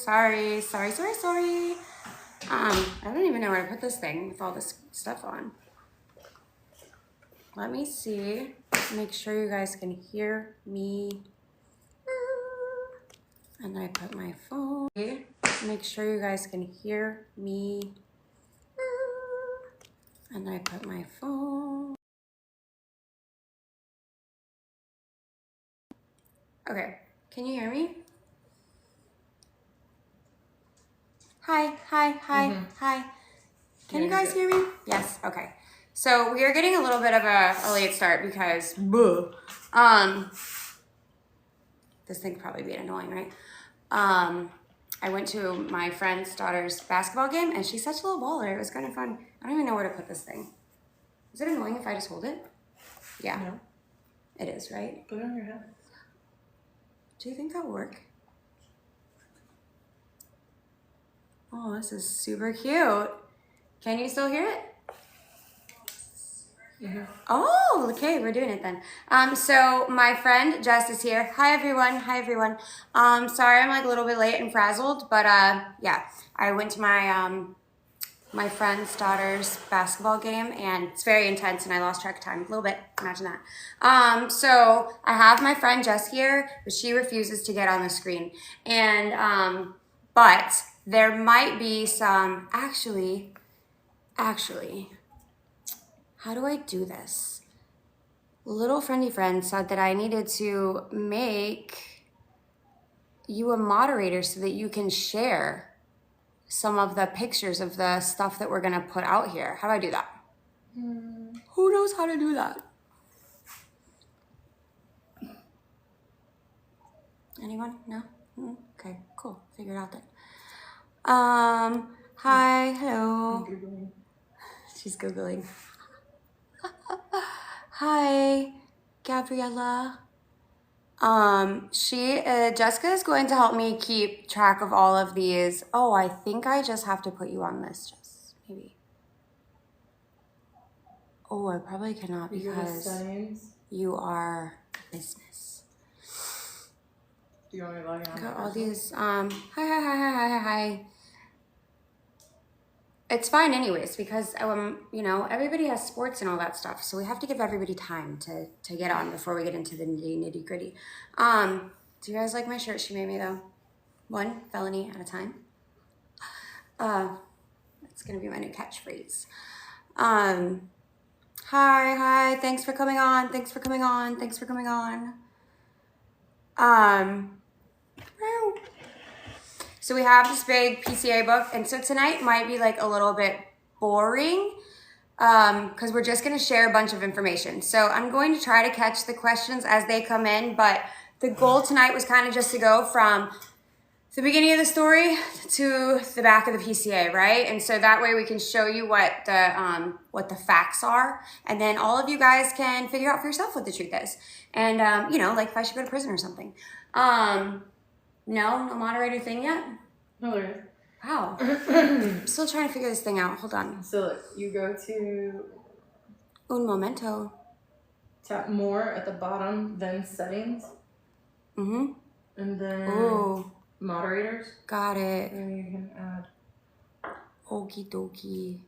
Sorry. I don't even know where to put this thing with all this stuff on. Let me see. Make sure you guys can hear me. And I put my phone. Make sure you guys can hear me. And I put my phone. Okay, can you hear me? Hi. Can you guys hear me? Yes, okay. So we are getting a little bit of a late start because, this thing's probably being annoying, right? I went to my friend's daughter's basketball game and she's such a little baller. It was kind of fun. I don't even know where to put this thing. Is it annoying if I just hold it? Yeah. No. It is, right? Put it on your head. Do you think that will work? Oh, this is super cute. Can you still hear it? Mm-hmm. Oh, okay, we're doing it then. So my friend Jess is here. Hi everyone. Sorry I'm like a little bit late and frazzled, but yeah, I went to my my friend's daughter's basketball game and it's very intense and I lost track of time a little bit. Imagine that. So I have my friend Jess here, but she refuses to get on the screen. And but there might be some actually, how do I do this? Little friendy friend said that I needed to make you a moderator so that you can share some of the pictures of the stuff that we're gonna put out here. How do I do that? Who knows how to do that? Anyone? No? Okay, cool. Figure it out then. Hi, hello. She's Googling. Hi, Gabriella. Jessica is going to help me keep track of all of these. Oh, I think I just have to put you on this, Jess, maybe. Oh, I probably cannot because you are business. Do you want me to log in on got all these, hi. It's fine anyways, because, you know, everybody has sports and all that stuff. So we have to give everybody time to get on before we get into the nitty gritty. Do you guys like my shirt she made me though? One felony at a time. That's going to be my new catchphrase. Hi. Thanks for coming on. So we have this big PCA book, and so tonight might be like a little bit boring because we're just going to share a bunch of information. So I'm going to try to catch the questions as they come in, but the goal tonight was kind of just to go from the beginning of the story to the back of the PCA, right? And so that way we can show you what the facts are, and then all of you guys can figure out for yourself what the truth is. And you know, like if I should go to prison or something. No moderator thing yet? No, there is. Wow. I'm still trying to figure this thing out. Hold on. So look, you go to Un momento. tap more at the bottom, then settings. Mm-hmm. And then moderators. Got it. And you can add. Okie dokie.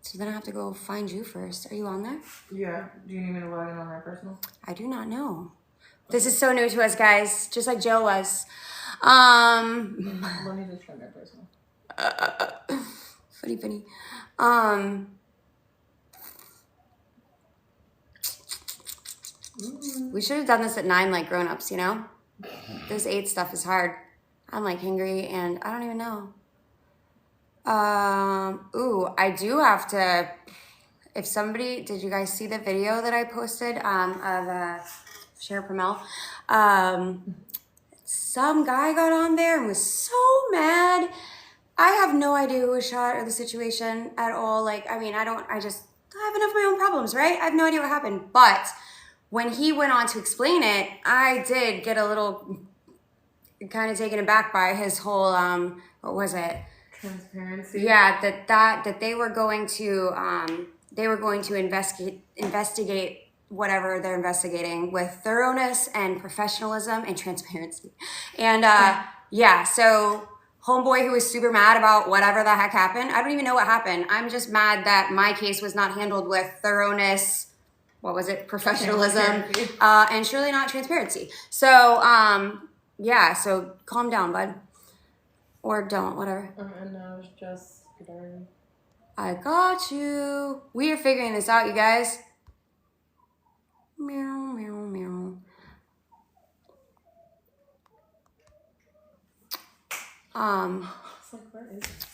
So then I have to go find you first. Are you on there? Yeah. Do you need me to log in on my personal? I do not know. This is so new to us, guys. Just like Jill was. Let me just try my personal. Funny. We should have done this at 9 like grown-ups, you know? This 8 stuff is hard. I'm like hungry and I don't even know. I do have to, if somebody, did you guys see the video that I posted of Cher Pramel? Some guy got on there and was so mad. I have no idea who was shot or the situation at all. Like, I mean, I have enough of my own problems, right? I have no idea what happened. But when he went on to explain it, I did get a little kind of taken aback by his whole, what was it? Transparency. Yeah, that they were going to investigate whatever they're investigating with thoroughness and professionalism and transparency. And yeah, so homeboy who was super mad about whatever the heck happened. I don't even know what happened. I'm just mad that my case was not handled with thoroughness, what was it, professionalism, and surely not transparency. So, yeah, so calm down, bud. Or don't, whatever. No, it's just darn. I got you. We are figuring this out, you guys. Meow, meow, meow. It's like, where is it?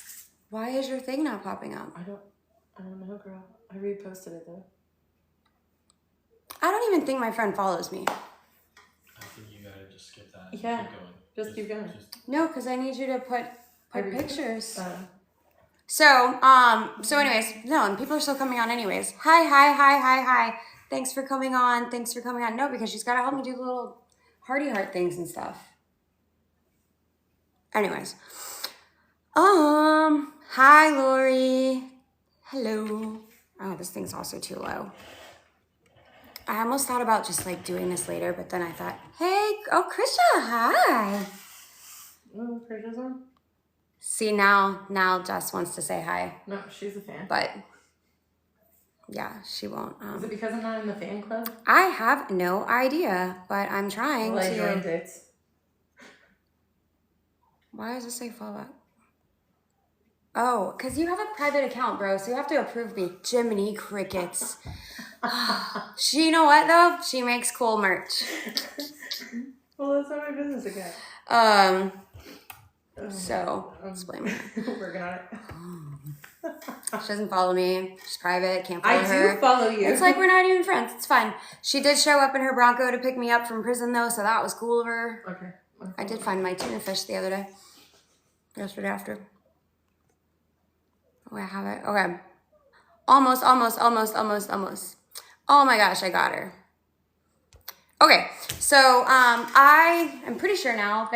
Why is your thing not popping up? I don't know, girl. I reposted it though. I don't even think my friend follows me. I think you gotta just skip that. Yeah. Keep going. Just keep going. No, because I need you to put pictures. Oh. So anyways, no, and people are still coming on anyways. Hi. Thanks for coming on. No, because she's got to help me do the little hearty heart things and stuff. Anyways. Hi, Lori. Hello. Oh, this thing's also too low. I almost thought about just like doing this later, but then I thought, hey, oh, Krisha, hi. Oh, Krisha's on? See, now Jess wants to say hi. No, she's a fan. But yeah, she won't. Is it because I'm not in the fan club? I have no idea, but I'm trying Well, I to. joined it. Why does it say follow up? Oh, because you have a private account, bro, so you have to approve me. Jiminy Crickets. You know what, though? She makes cool merch. Well, that's not my business again. So, let's blame her. Working on it. She doesn't follow me. She's private. Can't follow her. I do follow you. It's like we're not even friends. It's fine. She did show up in her Bronco to pick me up from prison, though, so that was cool of her. Okay. I did find my tuna fish the other day. Yesterday after. Oh, I have it. Okay. Almost. Oh my gosh, I got her. Okay, so I am pretty sure now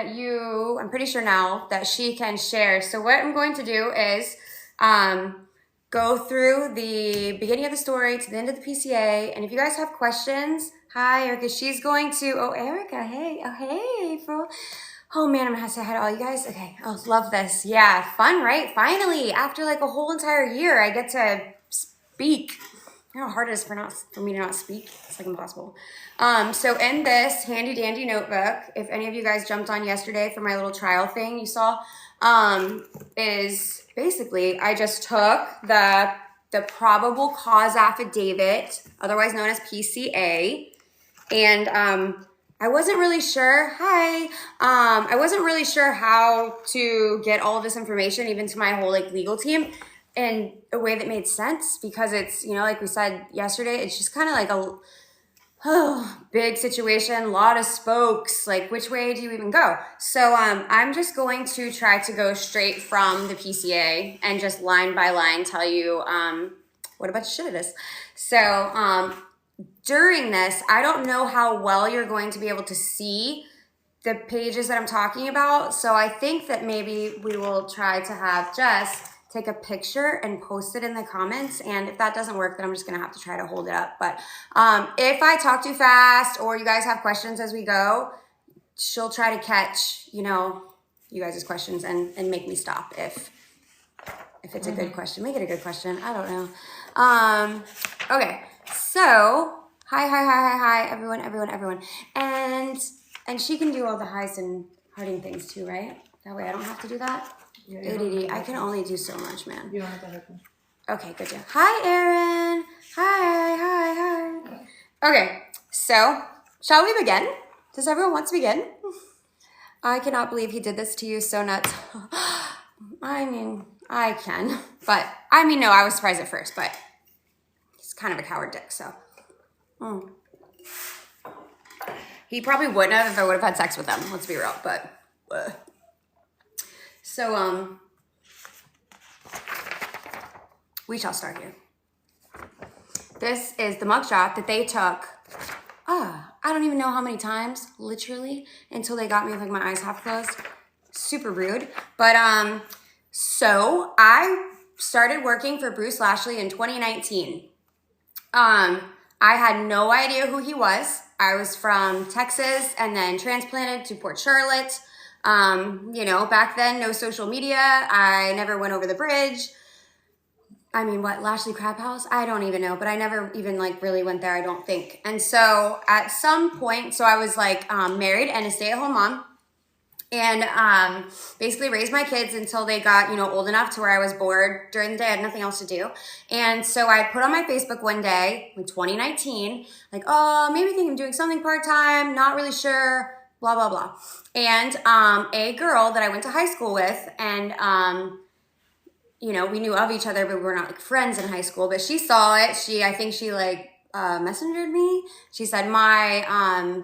that she can share. So what I'm going to do is go through the beginning of the story to the end of the PCA. And if you guys have questions, hi, Erica. She's going to, Erica, hey. Oh, hey, bro. Oh, man, I'm going to have to say hi to all you guys. Okay, oh, love this. Yeah, fun, right? Finally, after like a whole entire year, I get to speak. You know how hard it is for me to not speak? It's like impossible. So in this handy dandy notebook, if any of you guys jumped on yesterday for my little trial thing you saw, is basically I just took the probable cause affidavit, otherwise known as PCA, and I wasn't really sure. I wasn't really sure how to get all of this information, even to my whole like legal team, in a way that made sense, because it's, you know, like we said yesterday, it's just kind of like a big situation, lot of spokes, like which way do you even go? So I'm just going to try to go straight from the PCA and just line by line tell you what a bunch of shit it is. So during this, I don't know how well you're going to be able to see the pages that I'm talking about, so I think that maybe we will try to have Jess take a picture and post it in the comments, and if that doesn't work, then I'm just gonna have to try to hold it up. But if I talk too fast or you guys have questions as we go, she'll try to catch, you know, you guys' questions and make me stop if it's a good question. Make it a good question. I don't know. Okay, so hi, everyone. And she can do all the highs and hearting things too, right? That way I don't have to do that. Yeah, ADD. I can only do so much, man. You don't have to hurt me. Okay, good job. Hi, Erin. Hi. Okay, so shall we begin? Does everyone want to begin? I cannot believe he did this to you. So nuts. I mean, I can. But, I mean, no, I was surprised at first, but he's kind of a coward dick, so. He probably wouldn't have if I would have had sex with him. Let's be real, but. So, we shall start here. This is the mugshot that they took, I don't even know how many times, literally, until they got me with like my eyes half closed. Super rude. But, so I started working for Bruce Lashley in 2019. I had no idea who he was. I was from Texas and then transplanted to Port Charlotte. You know, back then, no social media. I never went over the bridge. I mean, what, Lashley Crab House? I don't even know, but I never even like really went there, I don't think. And so at some point, so I was like married and a stay-at-home mom, and basically raised my kids until they got, you know, old enough to where I was bored during the day. I had nothing else to do. And so I put on my Facebook one day in 2019, like, oh, maybe think I'm doing something part-time, not really sure, blah, blah, blah. And a girl that I went to high school with, and you know, we knew of each other, but we were not like friends in high school. But she saw it. I think she like messengered me. She said, my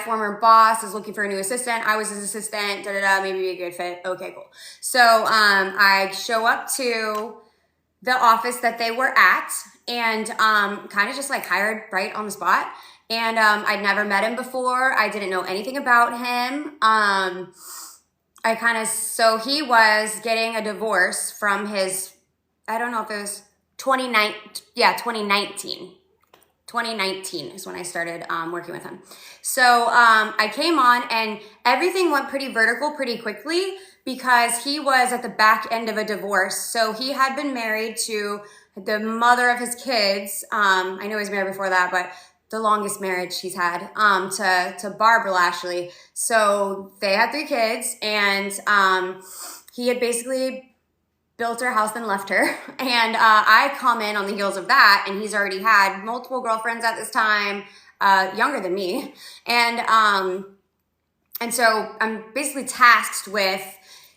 former boss is looking for a new assistant. I was his assistant, maybe be a good fit. Okay, cool. So I show up to the office that they were at, and kind of just like hired right on the spot. And I'd never met him before. I didn't know anything about him. So he was getting a divorce from his, I don't know if it was 2019. 2019 is when I started working with him. So I came on, and everything went pretty vertical pretty quickly because he was at the back end of a divorce. So he had been married to the mother of his kids. I know he was married before that, but the longest marriage he's had, to Barbara Lashley. So they had 3 kids, and he had basically built her house and left her. And I come in on the heels of that, and he's already had multiple girlfriends at this time, younger than me. And so I'm basically tasked with,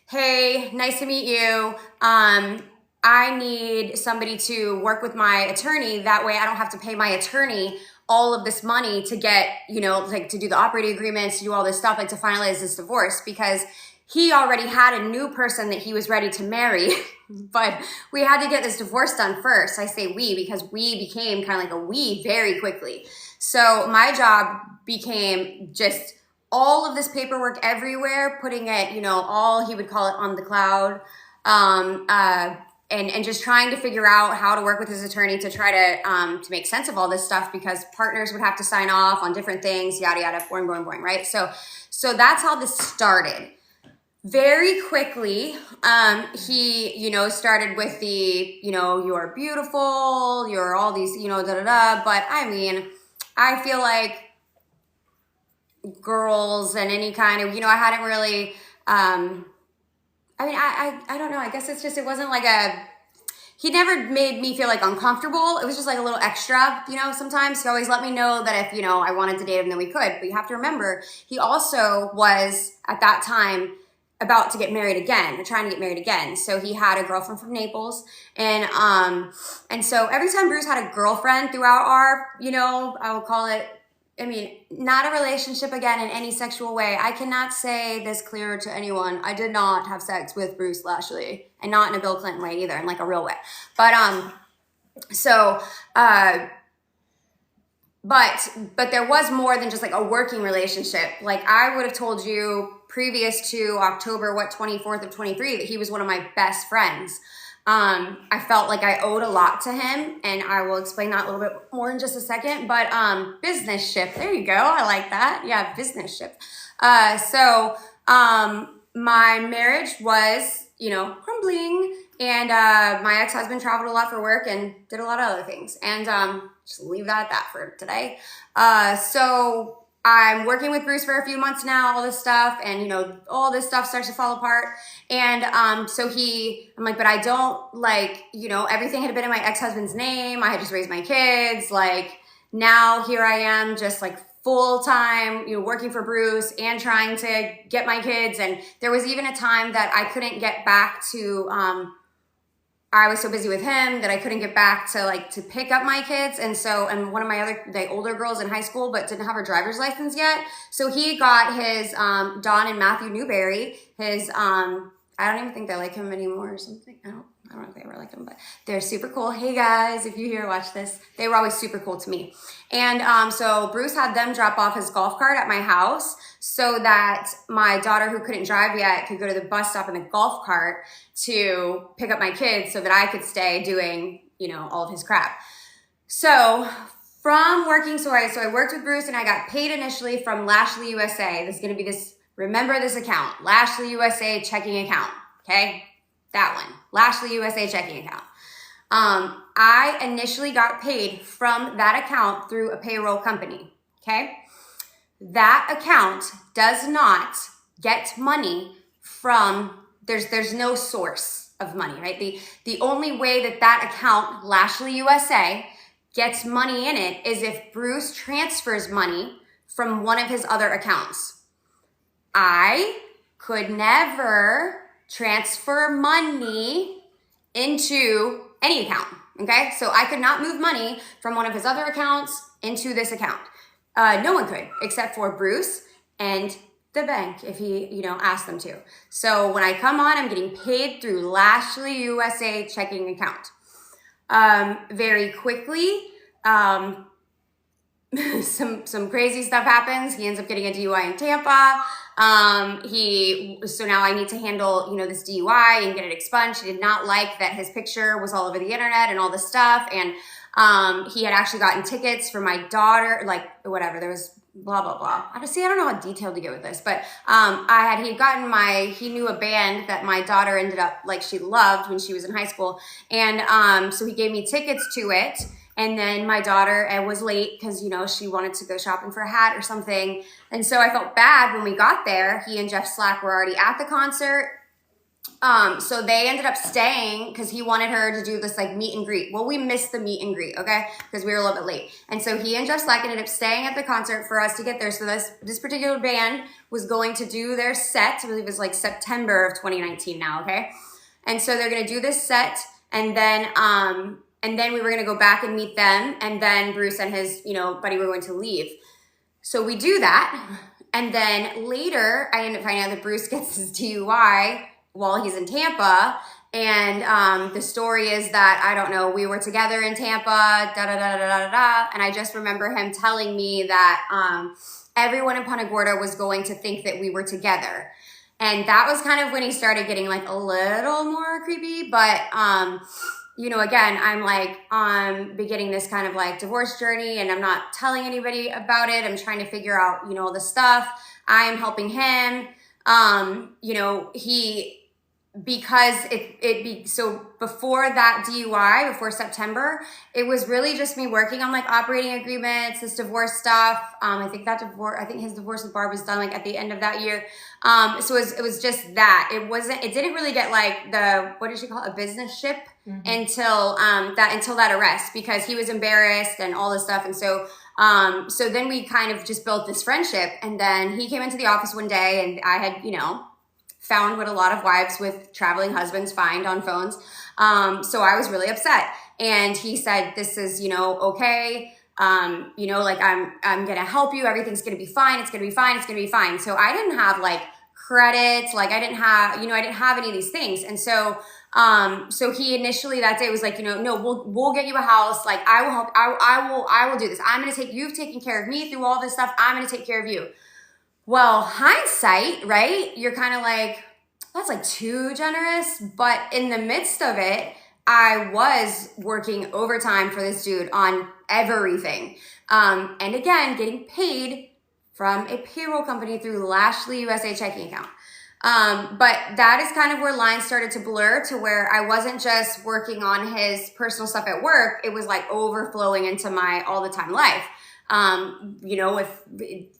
hey, nice to meet you. I need somebody to work with my attorney. That way I don't have to pay my attorney all of this money to get, you know, like to do the operating agreements, to do all this stuff, like to finalize this divorce, because he already had a new person that he was ready to marry, but we had to get this divorce done first. I say we because we became kind of like a we very quickly. So my job became just all of this paperwork everywhere, putting it, you know, all he would call it on the cloud, and just trying to figure out how to work with his attorney to try to make sense of all this stuff, because partners would have to sign off on different things, yada, yada, boring, boring, boring, right? So that's how this started. Very quickly, he, you know, started with the, you know, you're beautiful, you're all these, you know, da-da-da. But I mean, I feel like girls and any kind of, you know, I hadn't really, I don't know. I guess it's just, it wasn't like he never made me feel like uncomfortable. It was just like a little extra, you know, sometimes he always let me know that if, you know, I wanted to date him, then we could. But you have to remember, he also was at that time about to get married again, or trying to get married again. So he had a girlfriend from Naples. And so every time Bruce had a girlfriend throughout our, you know, I would call it, I mean, not a relationship again in any sexual way. I cannot say this clearer to anyone. I did not have sex with Bruce Lashley, and not in a Bill Clinton way either, in like a real way. But but there was more than just like a working relationship. Like I would have told you previous to October, 24th of 23, that he was one of my best friends. I felt like I owed a lot to him, and I will explain that a little bit more in just a second. But business ship, there you go. I like that. Yeah, business ship. So my marriage was, you know, crumbling, and my ex-husband traveled a lot for work and did a lot of other things. And just leave that at that for today. So I'm working with Bruce for a few months now, all this stuff, and, you know, all this stuff starts to fall apart. And so I'm like, but I don't, like, you know, everything had been in my ex-husband's name. I had just raised my kids. Like, now here I am just like full-time, you know, working for Bruce and trying to get my kids. And there was even a time that I couldn't get back to, I was so busy with him that I couldn't get back to pick up my kids. And one of my older girls in high school, but didn't have her driver's license yet. So he got his, Dawn and Matthew Newberry, his, I don't even think they like him anymore or something. I don't know if they ever liked him, but they're super cool. Hey guys, if you here, watch this. They were always super cool to me. And so Bruce had them drop off his golf cart at my house so that my daughter, who couldn't drive yet, could go to the bus stop in the golf cart to pick up my kids so that I could stay doing, you know, all of his crap. So from working, so I worked with Bruce, and I got paid initially from Lashley USA. This is going to be this remember this account, Lashley USA checking account, okay? That one, Lashley USA checking account. I initially got paid from that account through a payroll company, okay? That account does not get money from, there's no source of money, right? The only way that account, Lashley USA, gets money in it is if Bruce transfers money from one of his other accounts. I could never transfer money into any account, okay? So I could not move money from one of his other accounts into this account. No one could, except for Bruce and the bank if he, asked them to. So when I come on, I'm getting paid through Lashley USA checking account. Very quickly, some crazy stuff happens. He ends up getting a DUI in Tampa. So now I need to handle, this DUI and get it expunged. He did not like that his picture was all over the internet and all this stuff. And, he had actually gotten tickets for my daughter, like whatever, there was blah, blah, blah. I don't know how detailed to get with this, but, he knew a band that my daughter ended up, she loved when she was in high school. And, so he gave me tickets to it. And then my daughter was late because, she wanted to go shopping for a hat or something. And so I felt bad when we got there. He and Jeff Slack were already at the concert. So they ended up staying because he wanted her to do this meet and greet. Well, we missed the meet and greet, okay? Because we were a little bit late. And so he and Jeff Slack ended up staying at the concert for us to get there. So this particular band was going to do their set. I believe it was September of 2019 now, okay? And so they're going to do this set and then we were going to go back and meet them. And then Bruce and his, buddy were going to leave. So we do that. And then later I end up finding out that Bruce gets his DUI while he's in Tampa. And the story is that, I don't know, we were together in Tampa, And I just remember him telling me that everyone in Punta Gorda was going to think that we were together. And that was kind of when he started getting a little more creepy. But, again, I'm beginning this kind of divorce journey and I'm not telling anybody about it. I'm trying to figure out, all the stuff. I am helping him. So before that DUI, before September, it was really just me working on operating agreements, this divorce stuff. I think his divorce with Barb was done at the end of that year. So it was just that. It didn't really get what did she call it? A business ship until that arrest, because he was embarrassed and all this stuff. And so then we kind of just built this friendship. And then he came into the office one day and I had, found what a lot of wives with traveling husbands find on phones. So I was really upset. And he said, this is, okay. I'm going to help you. Everything's going to be fine. It's going to be fine. It's going to be fine. So I didn't have credits. I didn't have any of these things. And so, so he initially that day was no, we'll get you a house. I will help. I will do this. You've taken care of me through all this stuff. I'm going to take care of you. Well, hindsight, right? You're kind of that's too generous. But in the midst of it, I was working overtime for this dude on everything. And again, getting paid from a payroll company through Lashley USA checking account. But that is kind of where lines started to blur to where I wasn't just working on his personal stuff at work. It was overflowing into my all the time life. If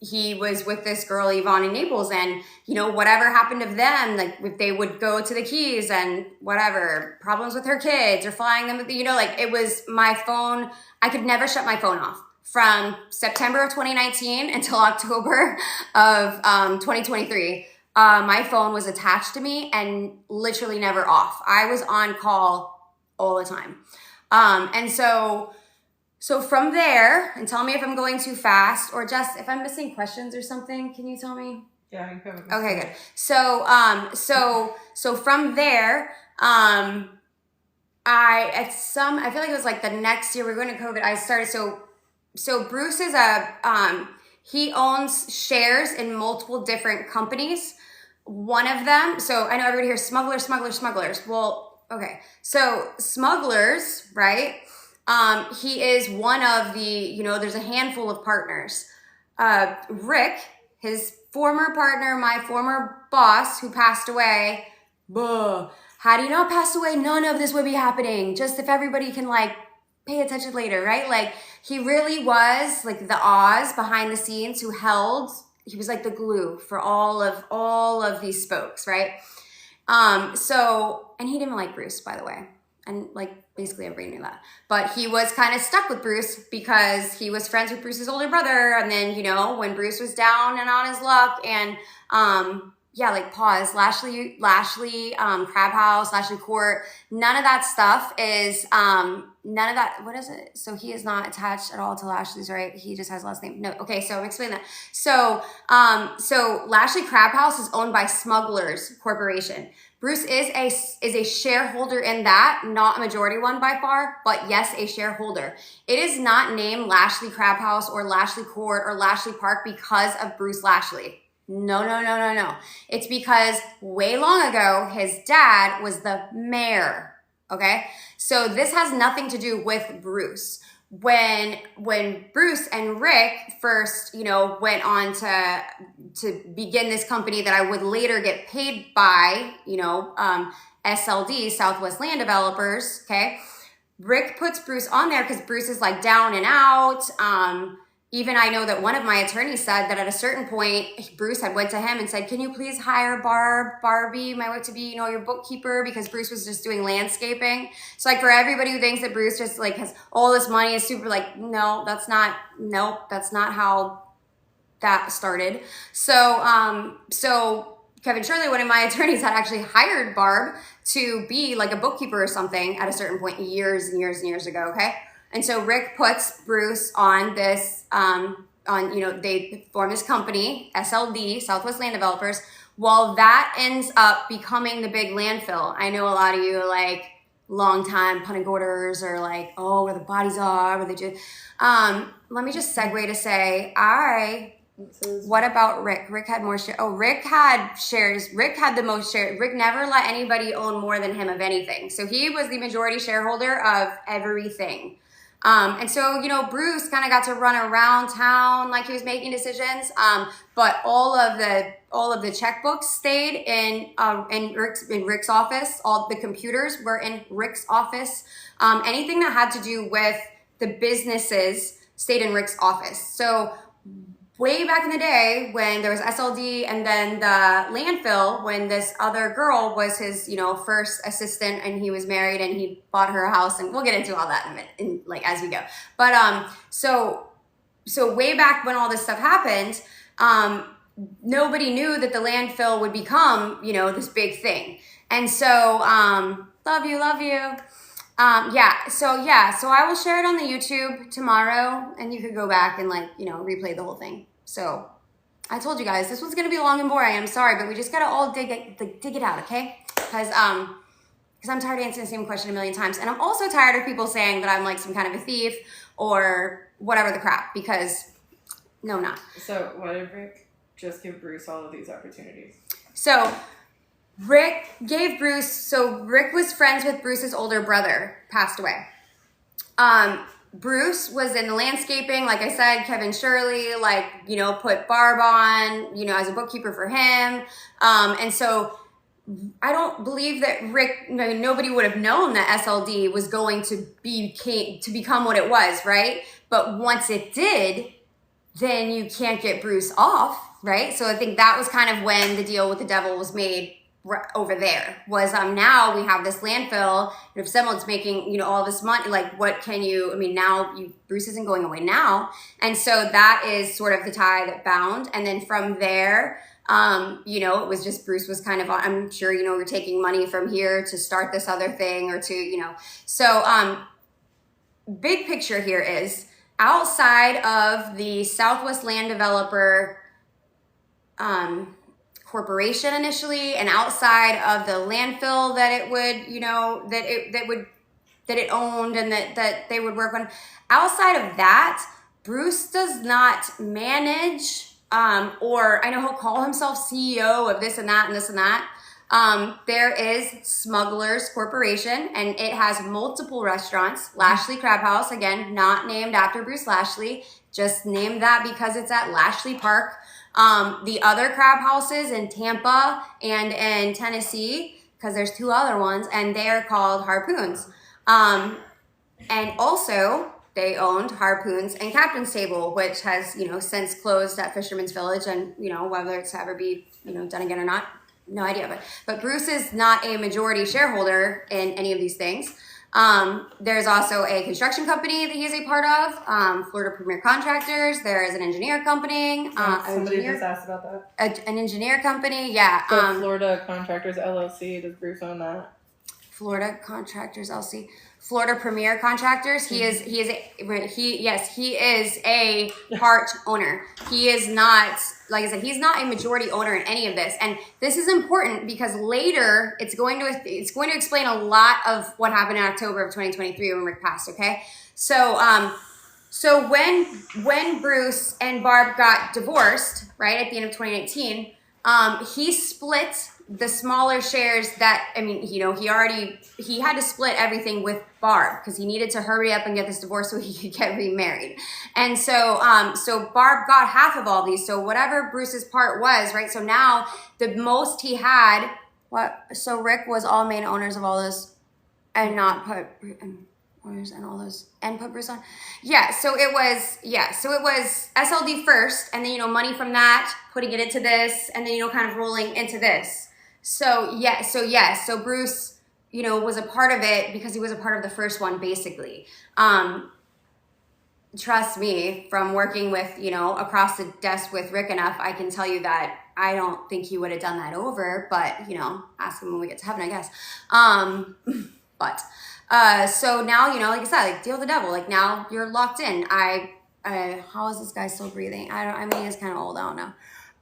he was with this girl, Yvonne in Naples, and, whatever happened to them, if they would go to the Keys and whatever, problems with her kids or flying them, it was my phone. I could never shut my phone off from September of 2019 until October of 2023. My phone was attached to me and literally never off. I was on call all the time. And so from there, and tell me if I'm going too fast or just if I'm missing questions or something, can you tell me? Yeah, you covered. Okay, good. So from there, I feel like it was the next year we were going to COVID. I started, so Bruce is he owns shares in multiple different companies. One of them, so I know everybody hears smugglers. Well, okay. So Smugglers, right? He is one of the, there's a handful of partners. Rick, his former partner, my former boss who passed away, had he not passed away, none of this would be happening. Just if everybody can like pay attention later, right? Like he really was like the Oz behind the scenes who he was like the glue for all of these spokes, right? And he didn't like Bruce, by the way. And like basically everybody knew that. But he was kind of stuck with Bruce because he was friends with Bruce's older brother. And then, you know, when Bruce was down and on his luck and Lashley, Crab House, Lashley Court, none of that stuff is, what is it? So he is not attached at all to Lashley's, right? He just has last name. No, okay, so I'm explaining that. So Lashley Crab House is owned by Smugglers Corporation. Bruce is a shareholder in that, not a majority one by far, but yes, a shareholder. It is not named Lashley Crab House or Lashley Court or Lashley Park because of Bruce Lashley. No. It's because way long ago, his dad was the mayor, okay? So this has nothing to do with Bruce. When Bruce and Rick first, you know, went on to begin this company that I would later get paid by, you know, SLD, Southwest Land Developers, okay? Rick puts Bruce on there because Bruce is like down and out. Even I know that one of my attorneys said that at a certain point, Bruce had went to him and said, can you please hire Barbie, my wife, to be, you know, your bookkeeper, because Bruce was just doing landscaping. So like for everybody who thinks that Bruce just like has all this money is super like, that's not how that started. So Kevin Shirley, one of my attorneys, had actually hired Barb to be like a bookkeeper or something at a certain point years and years ago, okay? And so Rick puts Bruce on this, they form this company, SLD, Southwest Land Developers. Well, that ends up becoming the big landfill. I know a lot of you are like long-time Punta Gorders or like, oh, where the bodies are, where they do. Let me just segue to say, what about Rick? Rick had more shares. Oh, Rick had shares. Rick had the most shares. Rick never let anybody own more than him of anything. So he was the majority shareholder of everything. And so, you know, Bruce kind of got to run around town like he was making decisions. But all of the checkbooks stayed in Rick's office. All the computers were in Rick's office. Anything that had to do with the businesses stayed in Rick's office. So way back in the day when there was SLD and then the landfill, when this other girl was his, you know, first assistant and he was married and he bought her a house, and we'll get into all that in a minute, like as we go. But so way back when all this stuff happened, nobody knew that the landfill would become, you know, this big thing. And so love you. So I will share it on the YouTube tomorrow, and you could go back and like, you know, replay the whole thing. So I told you guys this was gonna be long and boring. I'm sorry, but we just gotta all dig it out, okay? Because I'm tired of answering the same question a million times, and I'm also tired of people saying that I'm like some kind of a thief or whatever the crap. Because no, I'm not. So why did Rick just give Bruce all of these opportunities? So Rick was friends with Bruce's older brother, passed away. Bruce was in the landscaping, like I said, Kevin Shirley, like, you know, put Barb on, you know, as a bookkeeper for him. And so I don't believe that Rick, nobody would have known that SLD was going to become what it was, right? But once it did, then you can't get Bruce off, right? So I think that was kind of when the deal with the devil was made over there. Was now we have this landfill, and if someone's making, you know, all this money, like what can you, I mean, now Bruce isn't going away now. And so that is sort of the tie that bound. And then from there, you know, it was just Bruce was kind of, I'm sure, you know, we're taking money from here to start this other thing or to, you know. So big picture here is outside of the Southwest Land Developer corporation initially, and outside of the landfill that it would, you know, that it owned and that they would work on, outside of that, Bruce does not manage or I know he'll call himself CEO of this and that and this and that. There is Smugglers Corporation, and it has multiple restaurants. Lashley Crab House, again, not named after Bruce Lashley, just named that because it's at Lashley Park. The other crab houses in Tampa and in Tennessee, because there's 2 other ones, and they're called Harpoons. And also, they owned Harpoons and Captain's Table, which has, since closed at Fisherman's Village, and, whether it's ever be, done again or not, no idea. But Bruce is not a majority shareholder in any of these things. There's also a construction company that he's a part of, Florida Premier Contractors. There is an engineer company. Somebody just asked about that. An engineer company, yeah. So Florida Contractors LLC, does Bruce own that? Florida Contractors LLC. Florida Premier Contractors. He is a part owner. He is not, like I said, he's not a majority owner in any of this. And this is important because later it's going to explain a lot of what happened in October of 2023 when Rick passed. Okay, so when Bruce and Barb got divorced, right at the end of 2019, he split the smaller shares that, he had to split everything with Barb because he needed to hurry up and get this divorce so he could get remarried. And so Barb got half of all these. So whatever Bruce's part was, right? So now the most he had, so Rick was all main owners of all this and not put owners and all those and put Bruce on. So it was SLD first, and then, money from that, putting it into this, and then, kind of rolling into this. So Bruce, was a part of it because he was a part of the first one, basically. Trust me, from working with, across the desk with Rick enough, I can tell you that I don't think he would have done that over, but, ask him when we get to heaven, I guess. So now, like I said, like, deal with the devil. Like, now you're locked in. How is this guy still breathing? He's kind of old, I don't know.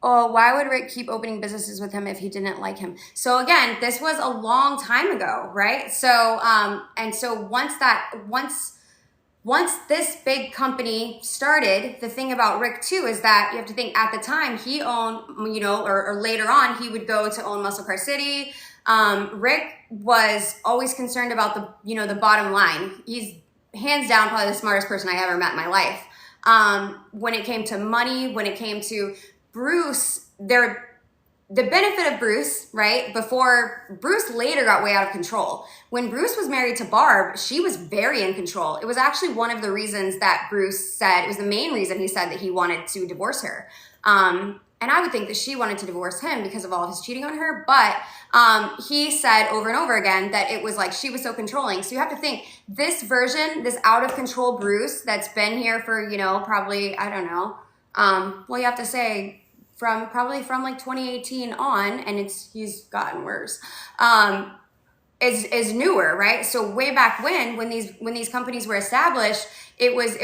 Oh, why would Rick keep opening businesses with him if he didn't like him? So again, this was a long time ago, right? So, and so once this big company started, the thing about Rick too is that you have to think at the time he owned, or later on he would go to own Muscle Car City. Rick was always concerned about the bottom line. He's hands down probably the smartest person I ever met in my life. When it came to money, when it came to Bruce, the benefit of Bruce, right? Before Bruce later got way out of control. When Bruce was married to Barb, she was very in control. It was actually one of the reasons that Bruce said, it was the main reason he said that he wanted to divorce her. And I would think that she wanted to divorce him because of all of his cheating on her. But he said over and over again that it was like she was so controlling. So you have to think this version, this out of control Bruce that's been here for, probably, I don't know. You have to say from like 2018 on, and he's gotten worse, is newer, right? So way back when these companies were established, it was,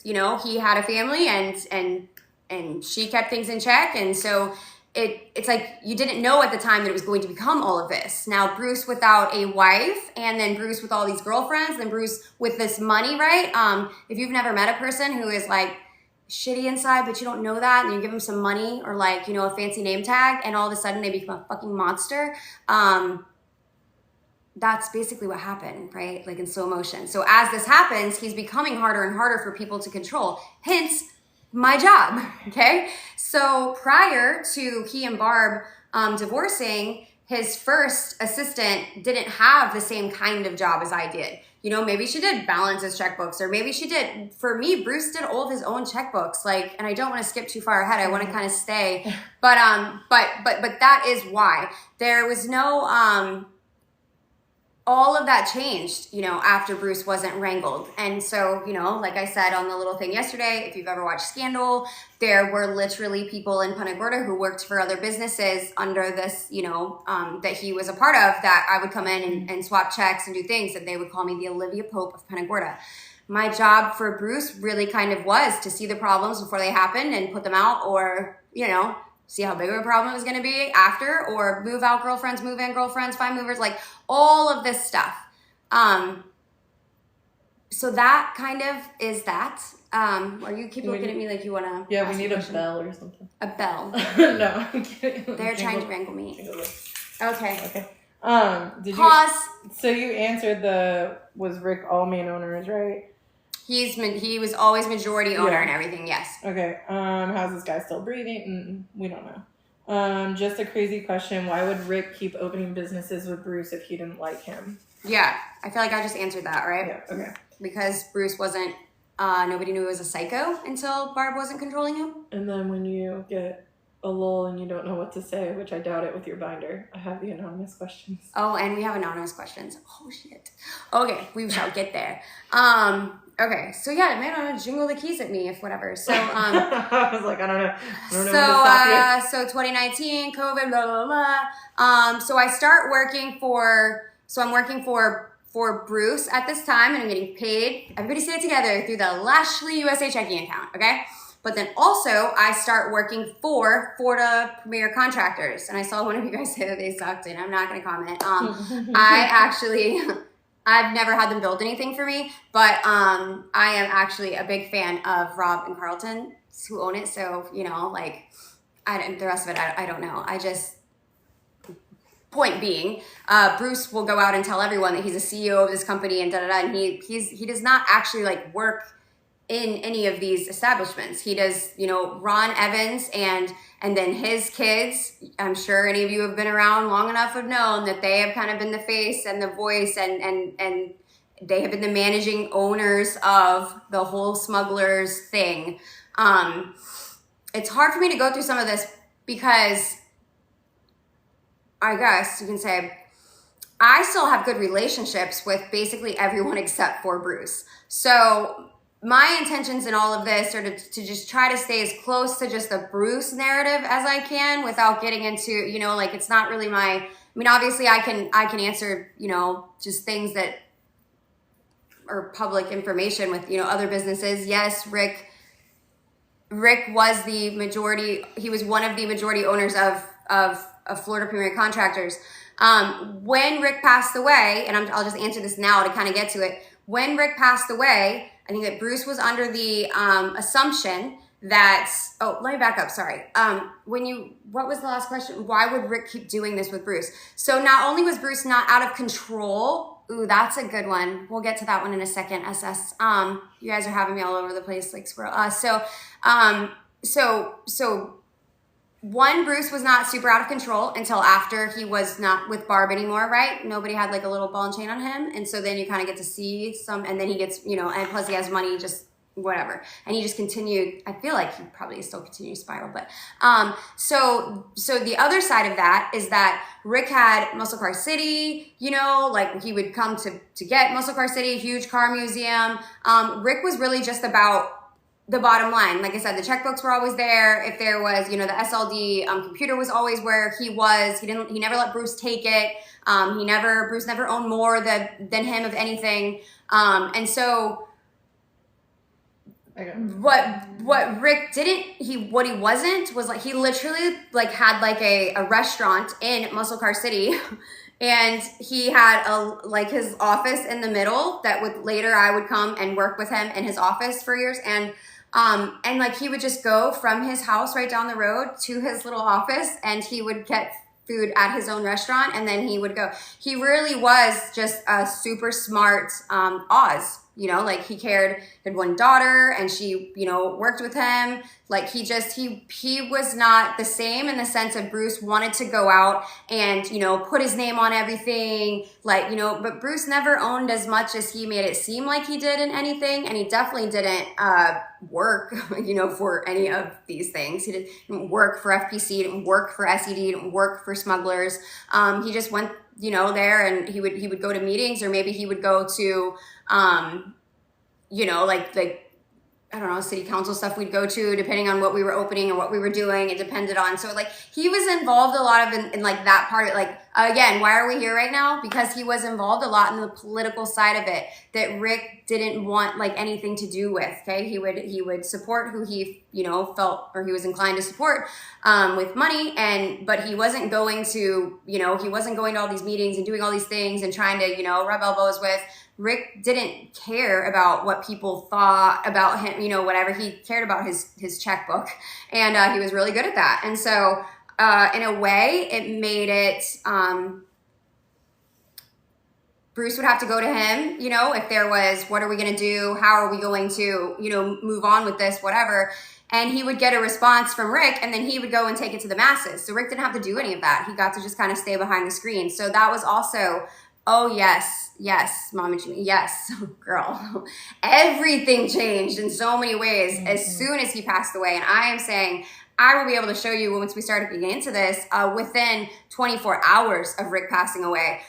he had a family and she kept things in check. And so it's like you didn't know at the time that it was going to become all of this. Now Bruce without a wife, and then Bruce with all these girlfriends, then Bruce with this money, right? If you've never met a person who is like shitty inside, but you don't know that, and you give them some money or like, a fancy name tag, and all of a sudden they become a fucking monster. That's basically what happened, right? Like in slow motion. So as this happens, he's becoming harder and harder for people to control. Hence, my job, okay? So prior to he and Barb divorcing, his first assistant didn't have the same kind of job as I did. Maybe she did balance his checkbooks, or maybe she did. For me, Bruce did all of his own checkbooks. Like, and I don't want to skip too far ahead. I want to kind of stay, but that is why there was no, all of that changed, after Bruce wasn't wrangled. And so, like I said on the little thing yesterday, if you've ever watched Scandal, there were literally people in Punta Gorda who worked for other businesses under this, that he was a part of, that I would come in and swap checks and do things, and they would call me the Olivia Pope of Punta Gorda. My job for Bruce really kind of was to see the problems before they happened and put them out, or, see how big of a problem it was going to be after, or move out girlfriends, move in girlfriends, find movers, like all of this stuff. So that kind of is that. Are you keep looking at me like you want to? Yeah, we need a bell or something. A bell. No, I'm kidding. They're trying to wrangle me. Okay. Did Pause. So you answered was Rick all main owners, right? He was always majority owner Yeah. and everything. Yes. Okay. How's this guy still breathing? We don't know. Just a crazy question. Why would Rick keep opening businesses with Bruce if he didn't like him? Yeah, I feel like I just answered that, right? Yeah. Okay. Because Bruce wasn't. Nobody knew he was a psycho until Barb wasn't controlling him. And then when you get a lull and you don't know what to say, which I doubt it with your binder, I have the anonymous questions. Oh, and we have anonymous questions. Oh shit. Okay, we shall get there. Okay, so yeah, man, jingle the keys at me if whatever. So I was like, I don't know when to stop you. So 2019, COVID, blah blah blah. So I start working for. So I'm working for Bruce at this time, and I'm getting paid. Everybody say it together through the Lashley USA checking account. Okay. But then also, I start working for Florida Premier Contractors. And I saw one of you guys say that they sucked, and I'm not going to comment. I've never had them build anything for me, but I am actually a big fan of Rob and Carlton, who own it. So, you know, like, the rest of it, I don't know. Point being, Bruce will go out and tell everyone that he's a CEO of this company and da-da-da, and he does not actually, like, work in any of these establishments. He does, you know, Ron Evans and then his kids. I'm sure any of you have been around long enough have known that they have kind of been the face and the voice and they have been the managing owners of the whole smugglers thing. It's hard for me to go through some of this because I guess you can say I still have good relationships with basically everyone except for Bruce. So my intentions in all of this are to just try to stay as close to just the Bruce narrative as I can without getting into, you know, like it's not really I mean, obviously I can answer, you know, just things that are public information with, you know, other businesses. Yes, Rick was the majority, he was one of the majority owners of Florida Premier Contractors. When Rick passed away, and I'll just answer this now to kind of get to it. When Rick passed away, I think that Bruce was under the assumption that, let me back up, sorry. What was the last question? Why would Rick keep doing this with Bruce? So not only was Bruce not out of control, ooh, that's a good one. We'll get to that one in a second, SS. You guys are having me all over the place like squirrel. So one, Bruce was not super out of control until after he was not with Barb anymore, right? Nobody had like a little ball and chain on him. And so then you kind of get to see some, and then he gets, you know, and plus he has money, just whatever. And he just continued, I feel like he probably still continued to spiral. But so the other side of that is that Rick had Muscle Car City, you know, like he would come to get Muscle Car City, huge car museum. Rick was really just about the bottom line. Like I said, the checkbooks were always there. If there was, you know, the SLD computer was always where he was. He never let Bruce take it. Bruce never owned more than him of anything. And so what Rick didn't, what he wasn't was like, he literally like had like a restaurant in Muscle Car City. And he had his office in the middle that later I would come and work with him in his office for years. And like he would just go from his house right down the road to his little office and he would get food at his own restaurant and then he would go. He really was just a super smart Oz. You know, like he had one daughter and she, you know, worked with him. Like he was not the same in the sense of Bruce wanted to go out and, you know, put his name on everything. Like, you know, but Bruce never owned as much as he made it seem like he did in anything. And he definitely didn't work, you know, for any of these things. He didn't work for FPC, he didn't work for SED, he didn't work for smugglers. He just went, you know, there and he would go to meetings or maybe he would go to, you know, like, I don't know, city council stuff we'd go to, depending on what we were opening or what we were doing. It depended on, so like he was involved a lot of in like that part of like, again, why are we here right now? Because he was involved a lot in the political side of it that Rick didn't want like anything to do with, okay? He would support who he, you know, felt or he was inclined to support with money, but he wasn't going to, you know, he wasn't going to all these meetings and doing all these things and trying to, you know, rub elbows with. Rick didn't care about what people thought about him, you know, whatever. He cared about his checkbook and he was really good at that. And so in a way, it made it, Bruce would have to go to him, you know, if there was, what are we going to do? How are we going to, you know, move on with this, whatever. And he would get a response from Rick, and then he would go and take it to the masses. So Rick didn't have to do any of that. He got to just kind of stay behind the screen. So that was also, oh, yes, Mama Jimmy, yes, girl. Everything changed in so many ways as soon as he passed away. And I am saying, I will be able to show you once we start getting into this, within 24 hours of Rick passing away,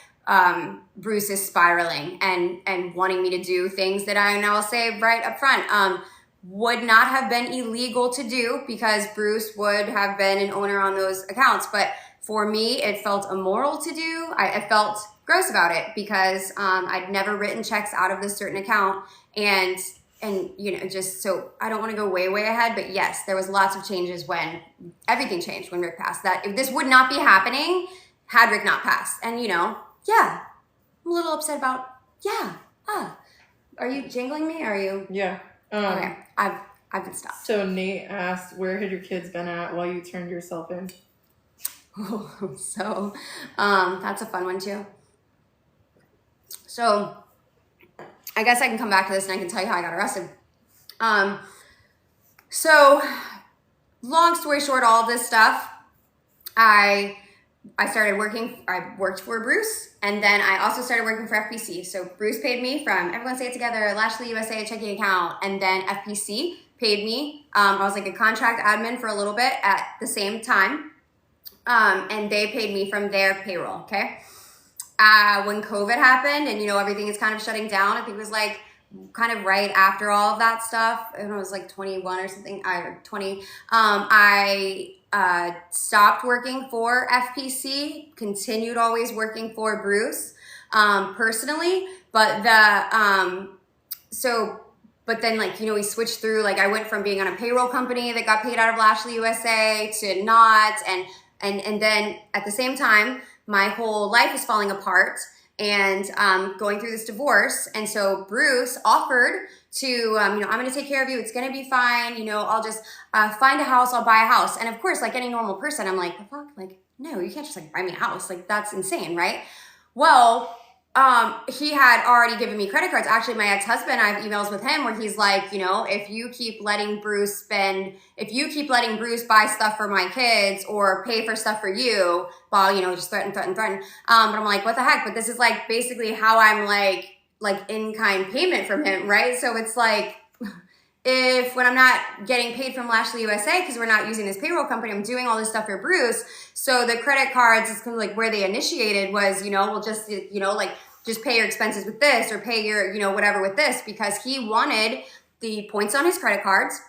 Bruce is spiraling and wanting me to do things that I now say right up front, would not have been illegal to do because Bruce would have been an owner on those accounts. But for me, it felt immoral to do. I felt gross about it because I'd never written checks out of this certain account. And you know, just so I don't want to go way ahead, but yes, there was lots of changes when everything changed when Rick passed. That if this would not be happening had Rick not passed. And you know, yeah, I'm a little upset about, Are you jingling me? Or are you? Yeah. Okay, I've been stopped. So Nate asked, where had your kids been at while you turned yourself in? So that's a fun one too. So I guess I can come back to this and I can tell you how I got arrested. So long story short, all of this stuff, I worked for Bruce, and then I also started working for FPC. So Bruce paid me from, everyone say it together, Lashley USA checking account, and then FPC paid me. I was like a contract admin for a little bit at the same time, and they paid me from their payroll, okay? When COVID happened and, you know, everything is kind of shutting down, I think it was like kind of right after all of that stuff, and it was like 21 or something, or 20, I stopped working for FPC, continued always working for Bruce, personally, but but then, like, you know, we switched through, like, I went from being on a payroll company that got paid out of Lashley USA to not, and then at the same time, my whole life is falling apart and going through this divorce. And so Bruce offered to, you know, I'm going to take care of you. It's going to be fine. You know, I'll just find a house. I'll buy a house. And of course, like any normal person, I'm like, the fuck? Like, no, you can't just like buy me a house. Like, that's insane, right? Well, he had already given me credit cards. Actually, my ex-husband, I have emails with him where he's like, you know, if you keep letting Bruce buy stuff for my kids or pay for stuff for you, well, you know, just threaten. But I'm like, what the heck? But this is like basically how I'm like in-kind payment from him, right? So it's like, when I'm not getting paid from Lashley USA because we're not using this payroll company, I'm doing all this stuff for Bruce. So the credit cards is kind of like where they initiated was, you know, we'll just, you know, like just pay your expenses with this or pay your, you know, whatever with this, because he wanted the points on his credit cards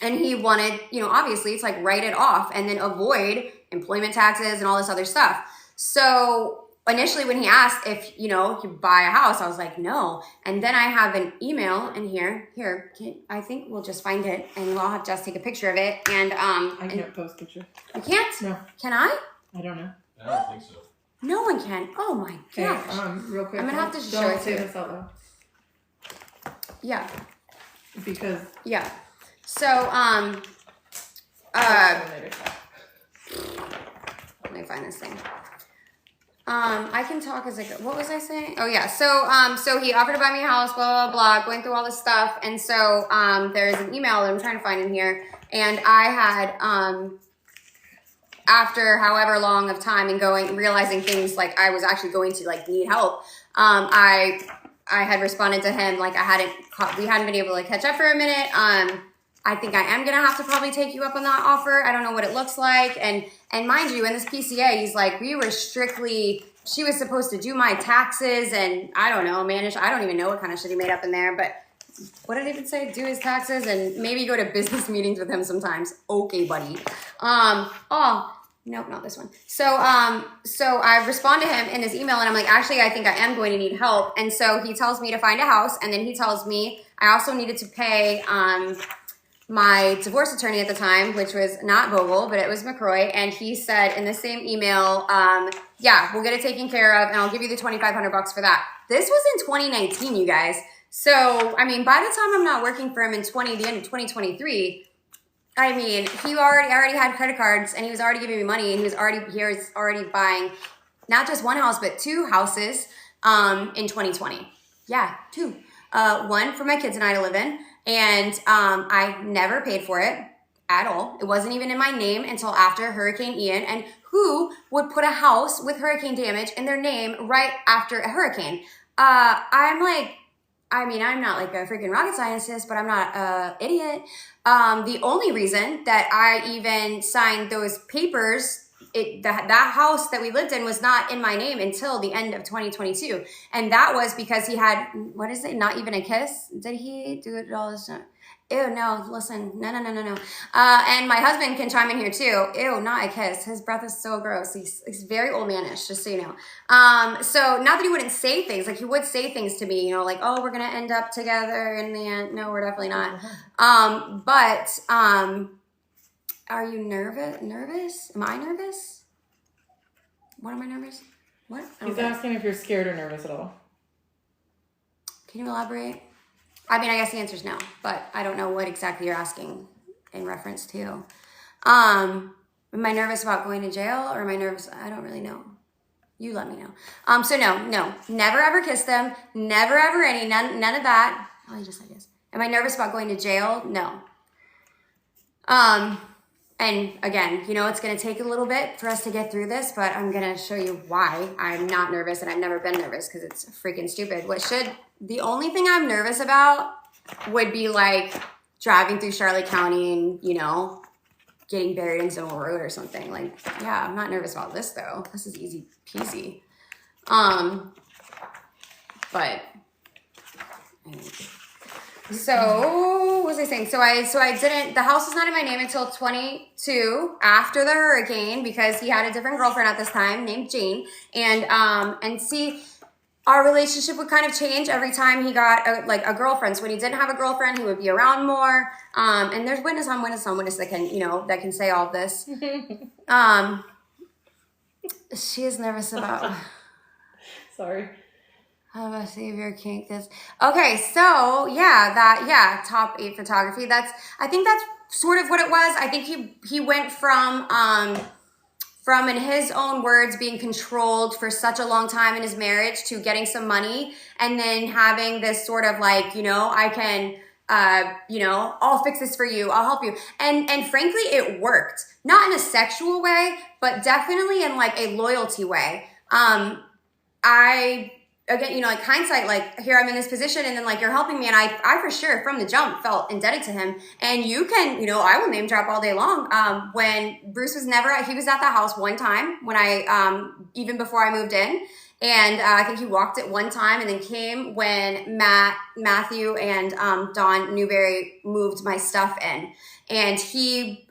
and he wanted, you know, obviously it's like write it off and then avoid employment taxes and all this other stuff. So initially when he asked if, you know, you buy a house, I was like, no. And then I have an email in here, I think we'll just find it and we'll have Jess take a picture of it. And I can't post picture. You can't? No. Can I? I don't know. I don't think so. No one can. Oh my gosh. Okay, real quick. I'm gonna have to show it Don't to say you. this out loud. Yeah. Because Yeah. So, let me find this thing. I can talk as like, what was I saying? Oh yeah. So he offered to buy me a house, blah, blah, blah, going through all this stuff. And so, there's an email that I'm trying to find in here. And I had, after however long of time and realizing things like I was actually going to like need help, I had responded to him like we hadn't been able to like catch up for a minute. I think I am gonna have to probably take you up on that offer. I don't know what it looks like. And mind you, in this PCA, he's like, she was supposed to do my taxes and I don't know, manage. I don't even know what kind of shit he made up in there, but what did it even say? Do his taxes and maybe go to business meetings with him sometimes. Okay, buddy. Nope, not this one. So I respond to him in this email and I'm like, actually, I think I am going to need help. And so he tells me to find a house. And then he tells me I also needed to pay, my divorce attorney at the time, which was not Vogel, but it was McCroy. And he said in the same email, yeah, we'll get it taken care of and I'll give you the $2,500 for that. This was in 2019, you guys. So, I mean, by the time I'm not working for him in the end of 2023, I mean, I already had credit cards, and he was already giving me money, and he was already buying not just one house but two houses in 2020. Yeah, two. One for my kids and I to live in, and I never paid for it at all. It wasn't even in my name until after Hurricane Ian. And who would put a house with hurricane damage in their name right after a hurricane? I'm like, I mean, I'm not like a freaking rocket scientist, but I'm not an idiot. The only reason that I even signed those papers, that house that we lived in was not in my name until the end of 2022. And that was because he had, what is it, not even a kiss? Did he do it all this time? Ew, no, listen, no. And my husband can chime in here too. Ew, not a kiss. His breath is so gross. He's very old manish, just so you know. So not that he wouldn't say things, like he would say things to me, you know, like, oh, we're going to end up together in the end. No, we're definitely not. Are you nervous? Am I nervous? What am I nervous? What? He's asking if you're scared or nervous at all. Can you elaborate? I mean, I guess the answer is no, but I don't know what exactly you're asking in reference to. Am I nervous about going to jail, or am I nervous? I don't really know. You let me know. So no, never ever kiss them. Never ever none of that. Oh, you just said yes. Am I nervous about going to jail? No. And again, you know, it's going to take a little bit for us to get through this, but I'm going to show you why I'm not nervous, and I've never been nervous because it's freaking stupid. The only thing I'm nervous about would be like driving through Charlotte County and, you know, getting buried in Zonal Road or something. Like, yeah, I'm not nervous about this though. This is easy peasy. But so, what was I saying? So I didn't, the house was not in my name until 22 after the hurricane, because he had a different girlfriend at this time named Jane. And see, our relationship would kind of change every time he got a girlfriend. So when he didn't have a girlfriend, he would be around more. And there's witness that can, you know, that can say all of this. She is nervous about. Sorry. How about Savior kink this? Okay, so yeah, top 8 photography. I think that's sort of what it was. I think he went from in his own words being controlled for such a long time in his marriage to getting some money, and then having this sort of like, you know, I can you know, I'll fix this for you, I'll help you. And frankly, it worked. Not in a sexual way, but definitely in like a loyalty way. Again, you know, like hindsight, like here I'm in this position, and then like you're helping me, and I for sure from the jump felt indebted to him. And you can, you know, I will name drop all day long. When Bruce was he was at the house one time when even before I moved in, and I think he walked it one time, and then came when Matthew and Dawn Newberry moved my stuff in, and he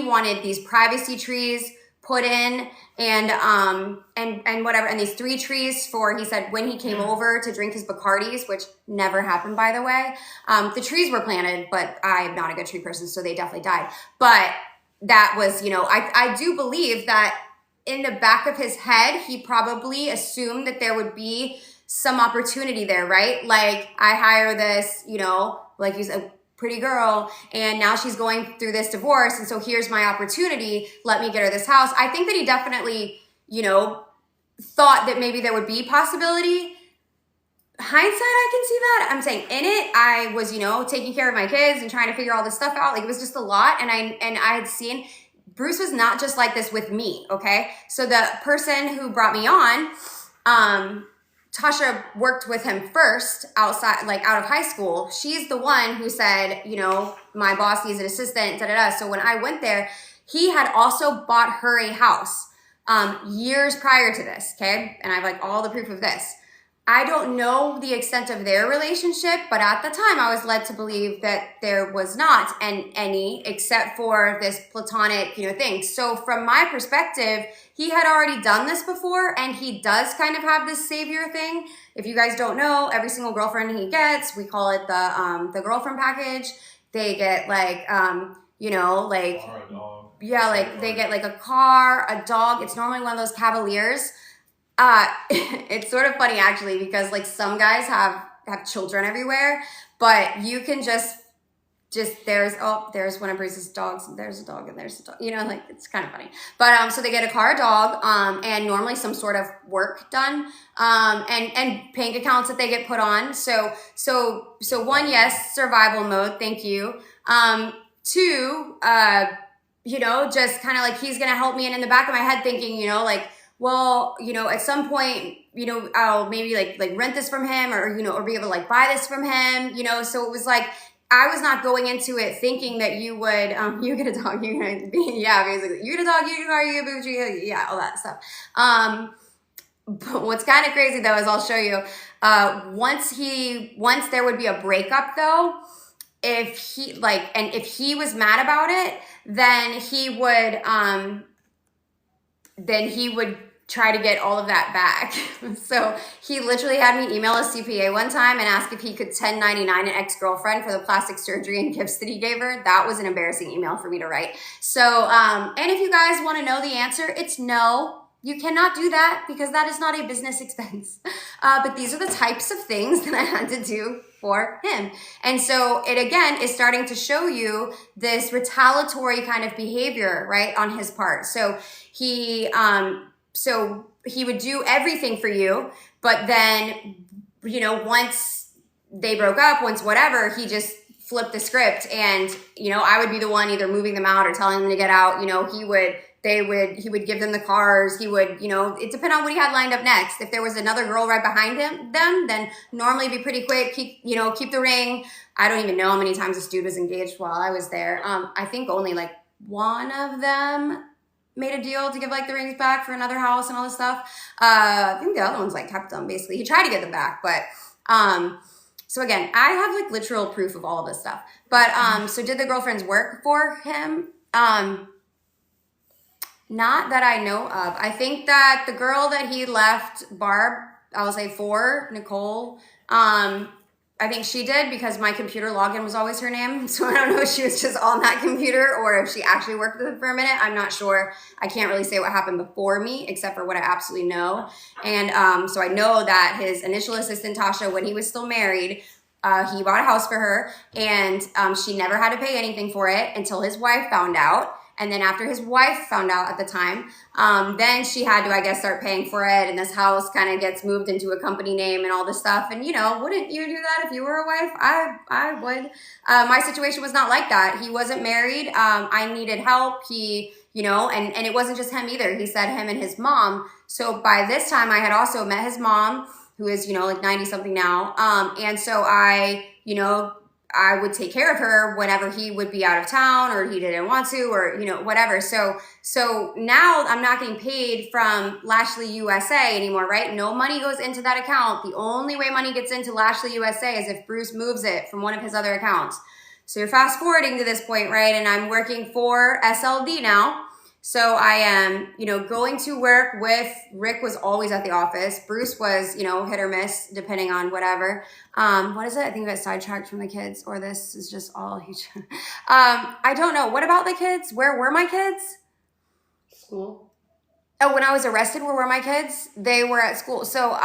wanted these privacy trees put in, and whatever, and these 3 trees for, he said, when he came over to drink his Bacardis, which never happened, by the way. The trees were planted, but I'm not a good tree person, so they definitely died. But that was, you know, I do believe that in the back of his head, he probably assumed that there would be some opportunity there, right? Like, I hire this, you know, like you said, pretty girl, and now she's going through this divorce, and so here's my opportunity, let me get her this house. I think that he definitely, you know, thought that maybe there would be possibility. Hindsight, I can see that. I'm saying in it, I was, you know, taking care of my kids and trying to figure all this stuff out. Like, it was just a lot, and I had seen Bruce was not just like this with me, okay? So the person who brought me on, Tasha worked with him first outside, like out of high school. She's the one who said, you know, my boss needs an assistant, da-da-da. So when I went there, he had also bought her a house years prior to this, okay? And I have like all the proof of this. I don't know the extent of their relationship, but at the time I was led to believe that there was not any except for this platonic, you know, thing. So from my perspective, he had already done this before, and he does kind of have this savior thing. If you guys don't know, every single girlfriend he gets, we call it the girlfriend package. They get like, you know, like, Or a dog. Yeah, like they get like a car, a dog. It's normally one of those Cavaliers. It's sort of funny actually, because like some guys have children everywhere, but you can just there's one of Bruce's dogs, and there's a dog, and there's a dog, like it's kind of funny. But so they get a car, a dog, and normally some sort of work done, and bank accounts that they get put on. So one, yes, survival mode, thank you. Two, just kind of like he's gonna help me, and in the back of my head thinking, like, well, at some point, I'll maybe like rent this from him, or or be able to like buy this from him, so it was like I was not going into it thinking that you would, you get a dog, you're gonna be, yeah, basically, you get a dog, you get a car, you get a bougie, yeah, all that stuff. But what's kind of crazy though is I'll show you, once there would be a breakup though, if he was mad about it, then he would try to get all of that back. So he literally had me email a CPA one time and ask if he could 1099 an ex-girlfriend for the plastic surgery and gifts that he gave her. That was an embarrassing email for me to write. So, and if you guys want to know the answer, it's no. You cannot do that because that is not a business expense. But these are the types of things that I had to do for him. And so it again is starting to show you this retaliatory kind of behavior, right, on his part. So he would do everything for you, but then, once they broke up, once whatever, he just flipped the script, and, I would be the one either moving them out or telling them to get out. He would give them the cars. He would, it depended on what he had lined up next. If there was another girl right behind them, then normally be pretty quick. Keep the ring. I don't even know how many times this dude was engaged while I was there. I think only like one of them made a deal to give like the rings back for another house and all this stuff. I think the other ones like kept them basically. He tried to get them back, but, so again, I have like literal proof of all of this stuff. But, so did the girlfriends work for him? Not that I know of. I think that the girl that he left Barb, I will say for, Nicole, I think she did because my computer login was always her name. So I don't know if she was just on that computer or if she actually worked with him for a minute. I'm not sure. I can't really say what happened before me except for what I absolutely know. And so I know that his initial assistant, Tasha, when he was still married, he bought a house for her, and she never had to pay anything for it until his wife found out. And then after his wife found out at the time, then she had to, I guess, start paying for it. And this house kind of gets moved into a company name and all this stuff. And, wouldn't you do that if you were a wife? I would. My situation was not like that. He wasn't married. I needed help. He, and it wasn't just him either. He said him and his mom. So by this time I had also met his mom, who is, like 90 something now. And so I would take care of her whenever he would be out of town or he didn't want to, or, whatever. So now I'm not getting paid from Lashley USA anymore, right? No money goes into that account. The only way money gets into Lashley USA is if Bruce moves it from one of his other accounts. So you're fast forwarding to this point, right? And I'm working for SLD now. So I am, going to work with, Rick was always at the office. Bruce was, hit or miss depending on whatever. What is it? I think I got sidetracked from the kids, or this is just all huge. I don't know. What about the kids? Where were my kids? School. Oh, when I was arrested, where were my kids? They were at school. So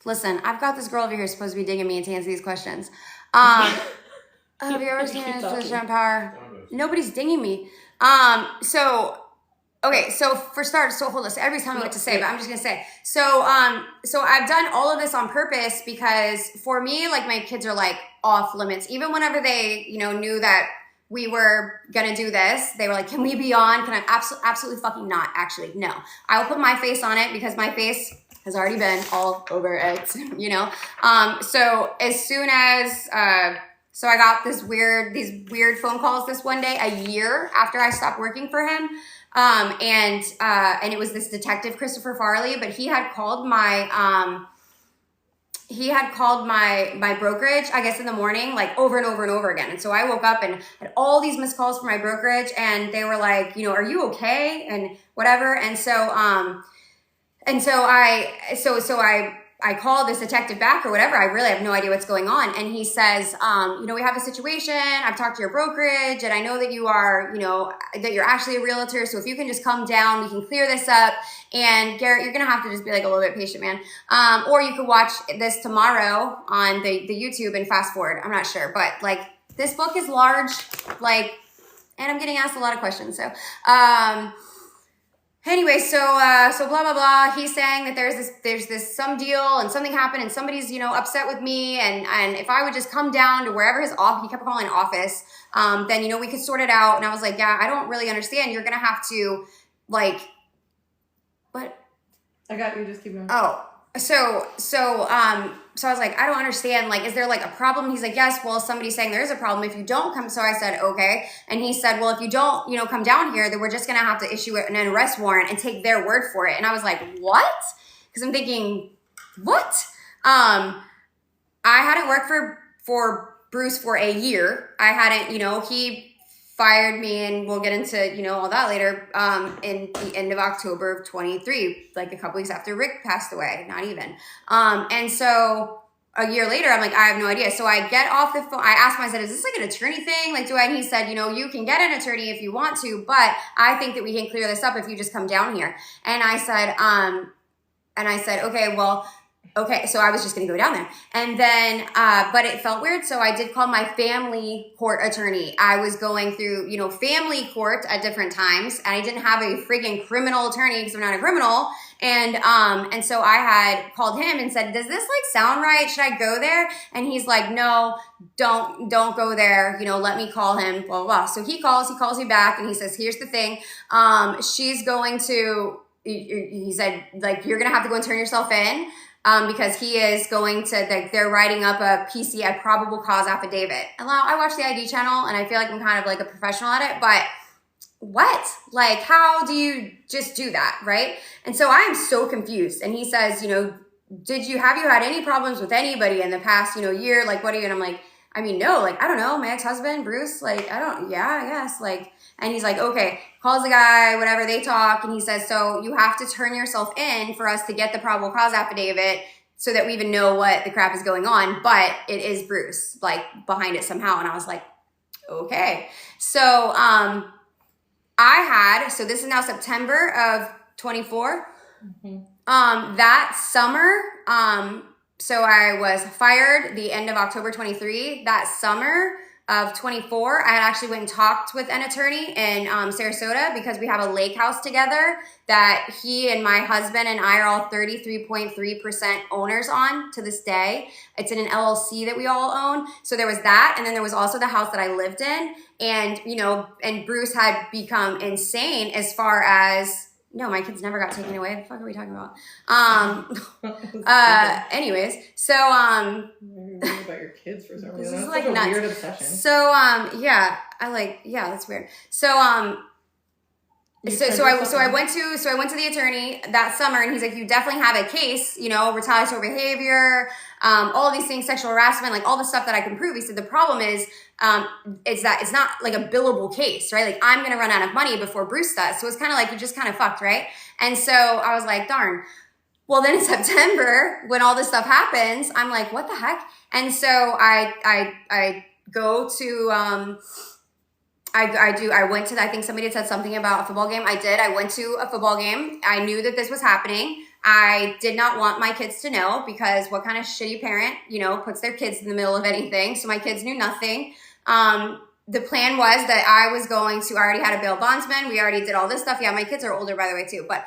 listen, I've got this girl over here supposed to be digging me to answer these questions. Have you ever seen a position of power? Nobody's dinging me. Okay, so for starters, so hold on. So everybody's telling me what to say, but I'm just gonna say. So I've done all of this on purpose because for me, like my kids are like off limits. Even whenever they, knew that we were gonna do this, they were like, "Can we be on?" Can I? Absolutely fucking not. Actually, no. I will put my face on it because my face has already been all over it. So as soon as so I got these weird phone calls this one day, a year after I stopped working for him. And it was this detective, Christopher Farley, but he had called my brokerage, I guess in the morning, like over and over and over again. And so I woke up and had all these missed calls from my brokerage, and they were like, are you okay? And whatever. And so I I call this detective back or whatever. I really have no idea what's going on. And he says, we have a situation. I've talked to your brokerage and I know that you are, that you're actually a realtor. So if you can just come down, we can clear this up. And Garrett, you're going to have to just be like a little bit patient, man. Or you could watch this tomorrow on the YouTube and fast forward. I'm not sure. But like this book is large, and I'm getting asked a lot of questions. So, anyway, so blah, blah, blah. He's saying that there's this some deal and something happened and somebody's, upset with me. And if I would just come down to wherever his office, he kept calling office, then, we could sort it out. And I was like, yeah, I don't really understand. You're going to have to what? I got you. Just keep going. Oh, so I was like, I don't understand. Like, is there like a problem? He's like, yes. Well, somebody's saying there is a problem if you don't come. So I said, okay. And he said, well, if you don't, come down here, then we're just going to have to issue an arrest warrant and take their word for it. And I was like, what? Because I'm thinking, what? I hadn't worked for Bruce for a year. I hadn't, he fired me, and we'll get into, all that later, in the end of October of 23, like a couple weeks after Rick passed away, not even. And so a year later, I'm like, I have no idea. So I get off the phone. I asked him, I said, is this like an attorney thing? Like, and he said, you can get an attorney if you want to, but I think that we can clear this up if you just come down here. And I said, okay, well, okay, so I was just going to go down there. And then, but it felt weird. So I did call my family court attorney. I was going through, family court at different times. And I didn't have a friggin' criminal attorney because I'm not a criminal. And so I had called him and said, does this like sound right? Should I go there? And he's like, no, don't go there. Let me call him, blah, blah, blah. So he calls me back and he says, here's the thing. She's going to, he said, like, you're going to have to go and turn yourself in. Because he is going to, they're writing up a PCA, probable cause affidavit. And now I watch the ID channel and I feel like I'm kind of like a professional at it, but what? Like, how do you just do that, right? And so I'm so confused. And he says, have you had any problems with anybody in the past, year? Like, what are you? And I'm like, I mean, no, like, I don't know, my ex-husband, Bruce, like, I guess, like, and he's like, okay, calls the guy, whatever, they talk, and he says, so you have to turn yourself in for us to get the probable cause affidavit so that we even know what the crap is going on, but it is Bruce, like, behind it somehow, and I was like, okay. So, so this is now September of 24. Mm-hmm. That summer, so I was fired the end of October 23. That summer of 24, I had actually went and talked with an attorney in Sarasota because we have a lake house together that he and my husband and I are all 33.3% owners on to this day. It's in an LLC that we all own. So there was that. And then there was also the house that I lived in. And, and Bruce had become insane as far as, no, my kids never got taken away. What the fuck are we talking about? Anyways, so About your kids for some reason. this is That's like such a nuts. weird obsession. So that's weird. So I went to the attorney that summer, and he's like, you definitely have a case, retaliatory behavior, all these things, sexual harassment, like all the stuff that I can prove. He said the problem is that it's not like a billable case, right? Like I'm gonna run out of money before Bruce does. So it's kind of like you're just kind of fucked, right? And so I was like, darn. Well, then in September, when all this stuff happens, I'm like, what the heck? And so I go to I went to, I think somebody had said something about a football game. I did. I went to a football game. I knew that this was happening. I did not want my kids to know because what kind of shitty parent, puts their kids in the middle of anything. So my kids knew nothing. The plan was that I already had a bail bondsman. We already did all this stuff. Yeah, my kids are older, by the way, too. But,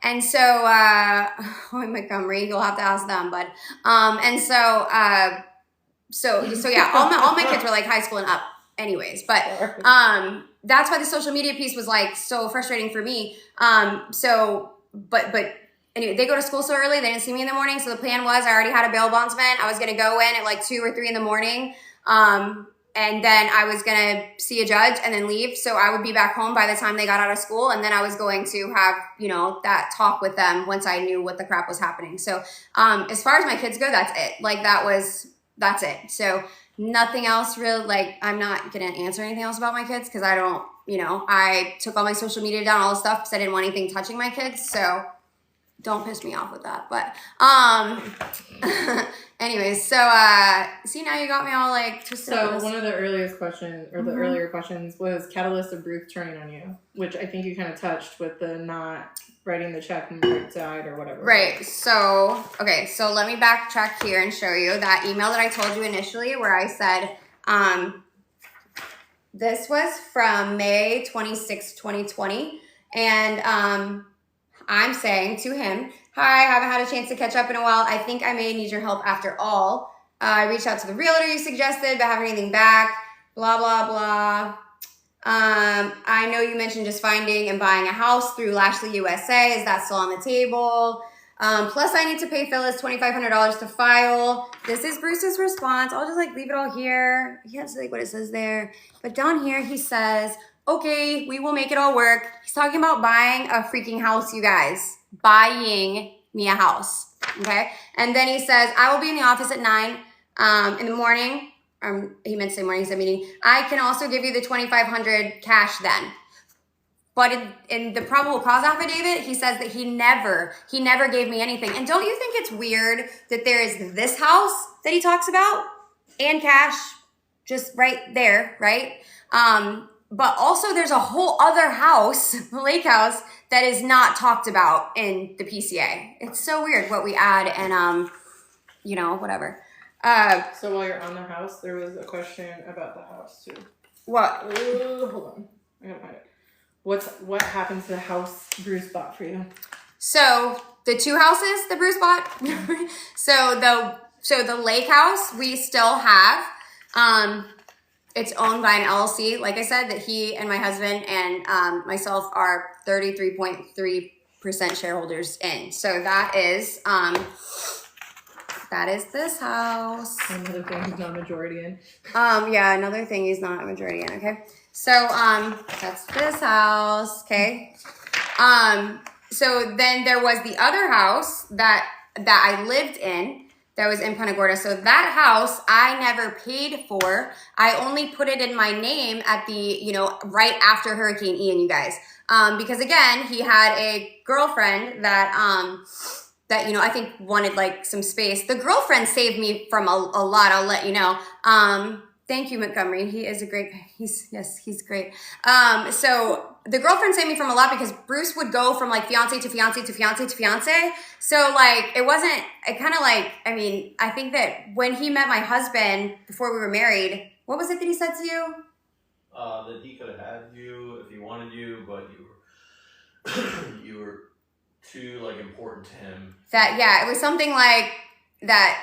and so, Montgomery, you'll have to ask them. But, so yeah, all my kids were like high school and up. Anyways, but that's why the social media piece was like so frustrating for me. But anyway, they go to school so early, they didn't see me in the morning. So the plan was I already had a bail bondsman. I was going to go in at like 2 or 3 in the morning. And then I was going to see a judge and then leave. So I would be back home by the time they got out of school. And then I was going to have, that talk with them once I knew what the crap was happening. So as far as my kids go, that's it. Like that's it. So nothing else really, like, I'm not going to answer anything else about my kids because I don't, I took all my social media down, all the stuff because I didn't want anything touching my kids. So don't piss me off with that. But anyways, so see, now you got me all like twisted. So one of the earliest questions, or the earlier questions, was catalyst of Bruce turning on you, which I think you kind of touched with the not writing the check when Rick died or whatever. Right. So okay. So let me backtrack here and show you that email that I told you initially, where I said, this was from May 26, 2020, and I'm saying to him, hi, haven't had a chance to catch up in a while. I think I may need your help after all. I reached out to the realtor you suggested, but haven't anything back. Blah, blah, blah. I know you mentioned just finding and buying a house through Lashley USA. Is that still on the table? Plus, I need to pay Phyllis $2,500 to file. This is Bruce's response. I'll just like leave it all here. He has like what it says there. But down here, he says, okay, we will make it all work. He's talking about buying a freaking house, you guys. Buying me a house, okay? And then he says, I will be in the office at 9 in the morning. He meant to say morning, he said meeting. I can also give you the $2,500 cash then. But in the probable cause affidavit, he says that he never gave me anything. And don't you think it's weird that there is this house that he talks about and cash just right there, right? But also there's a whole other house, the lake house, that is not talked about in the PCA. It's so weird what we add and, whatever. So while you're on the house, there was a question about the house too. What? Hold on. I gotta find it. What happened to the house Bruce bought for you? So the two houses that Bruce bought. so the lake house we still have. It's owned by an LLC. Like I said, that he and my husband and myself are 33.3% shareholders in. So that is this house. Another thing he's not majority in. Yeah, another thing he's not a majority in. Okay. So that's this house. Okay. So then there was the other house that I lived in that was in Punta Gorda. So that house I never paid for. I only put it in my name at the, right after Hurricane Ian, you guys. Because again, he had a girlfriend that I think wanted like some space. The girlfriend saved me from a lot, I'll let you know. Thank you, Montgomery. He is he's great. So the girlfriend saved me from a lot because Bruce would go from like fiance to fiance to fiance to fiance. So like I think that when he met my husband before we were married, what was it that he said to you? That he could have had you if he wanted you, but you were too like important to him. It was something like that.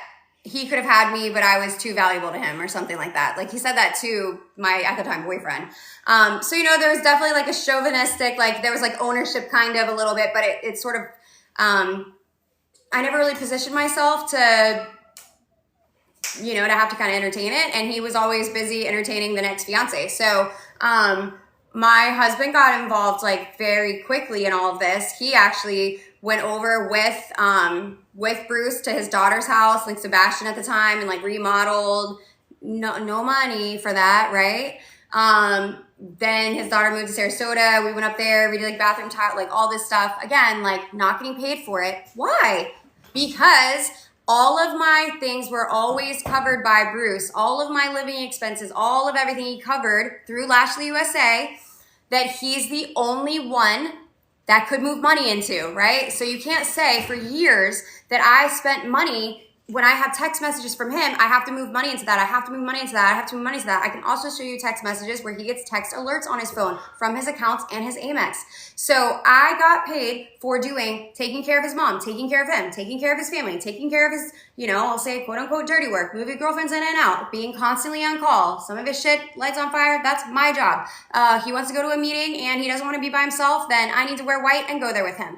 He could have had me, but I was too valuable to him or something like that. Like he said that to my, at the time, boyfriend. So, there was definitely like a chauvinistic, like there was like ownership kind of a little bit, but it sort of, I never really positioned myself to, to have to kind of entertain it. And he was always busy entertaining the next fiance. So, my husband got involved like very quickly in all of this. He actually went over with Bruce to his daughter's house, like Sebastian at the time, and like remodeled. No money for that, right? Then his daughter moved to Sarasota. We went up there. We did like bathroom tile, like all this stuff. Again, like not getting paid for it. Why? Because all of my things were always covered by Bruce. All of my living expenses, all of everything he covered through Lashley USA, that he's the only one that could move money into, right? So you can't say for years that I spent money. When I have text messages from him, I have to move money into that. I have to move money into that. I have to move money into that. I can also show you text messages where he gets text alerts on his phone from his accounts and his Amex. So I got paid for taking care of his mom, taking care of him, taking care of his family, taking care of his, I'll say quote unquote dirty work, moving girlfriends in and out, being constantly on call. Some of his shit lights on fire. That's my job. He wants to go to a meeting and he doesn't want to be by himself. Then I need to wear white and go there with him.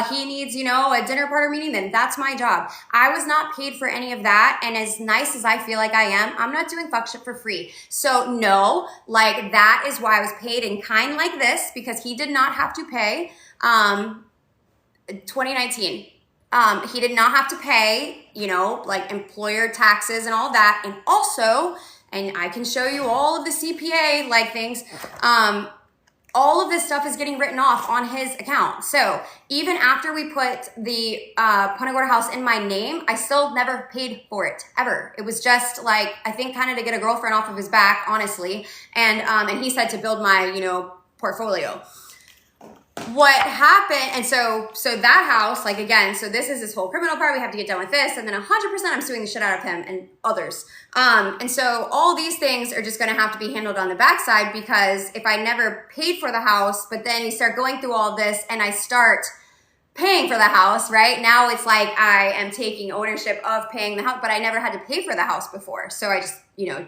He needs, a dinner party meeting. Then that's my job. I was not paid for any of that, and as nice as I feel like I am, I'm not doing fuck shit for free. So no, like that is why I was paid in kind like this, because he did not have to pay 2019. He did not have to pay, like employer taxes and all that. And also, and I can show you all of the CPA like things, all of this stuff is getting written off on his account. So even after we put the Punta Gorda house in my name, I still never paid for it, ever. It was just like, I think kind of to get a girlfriend off of his back, honestly. And he said to build my, portfolio. What happened, and so that house, like, again, so this is this whole criminal part, we have to get done with this, and then 100% I'm suing the shit out of him and others. And so all these things are just gonna have to be handled on the backside, because if I never paid for the house, but then you start going through all this and I start paying for the house, right? Now it's like I am taking ownership of paying the house, but I never had to pay for the house before. So I just,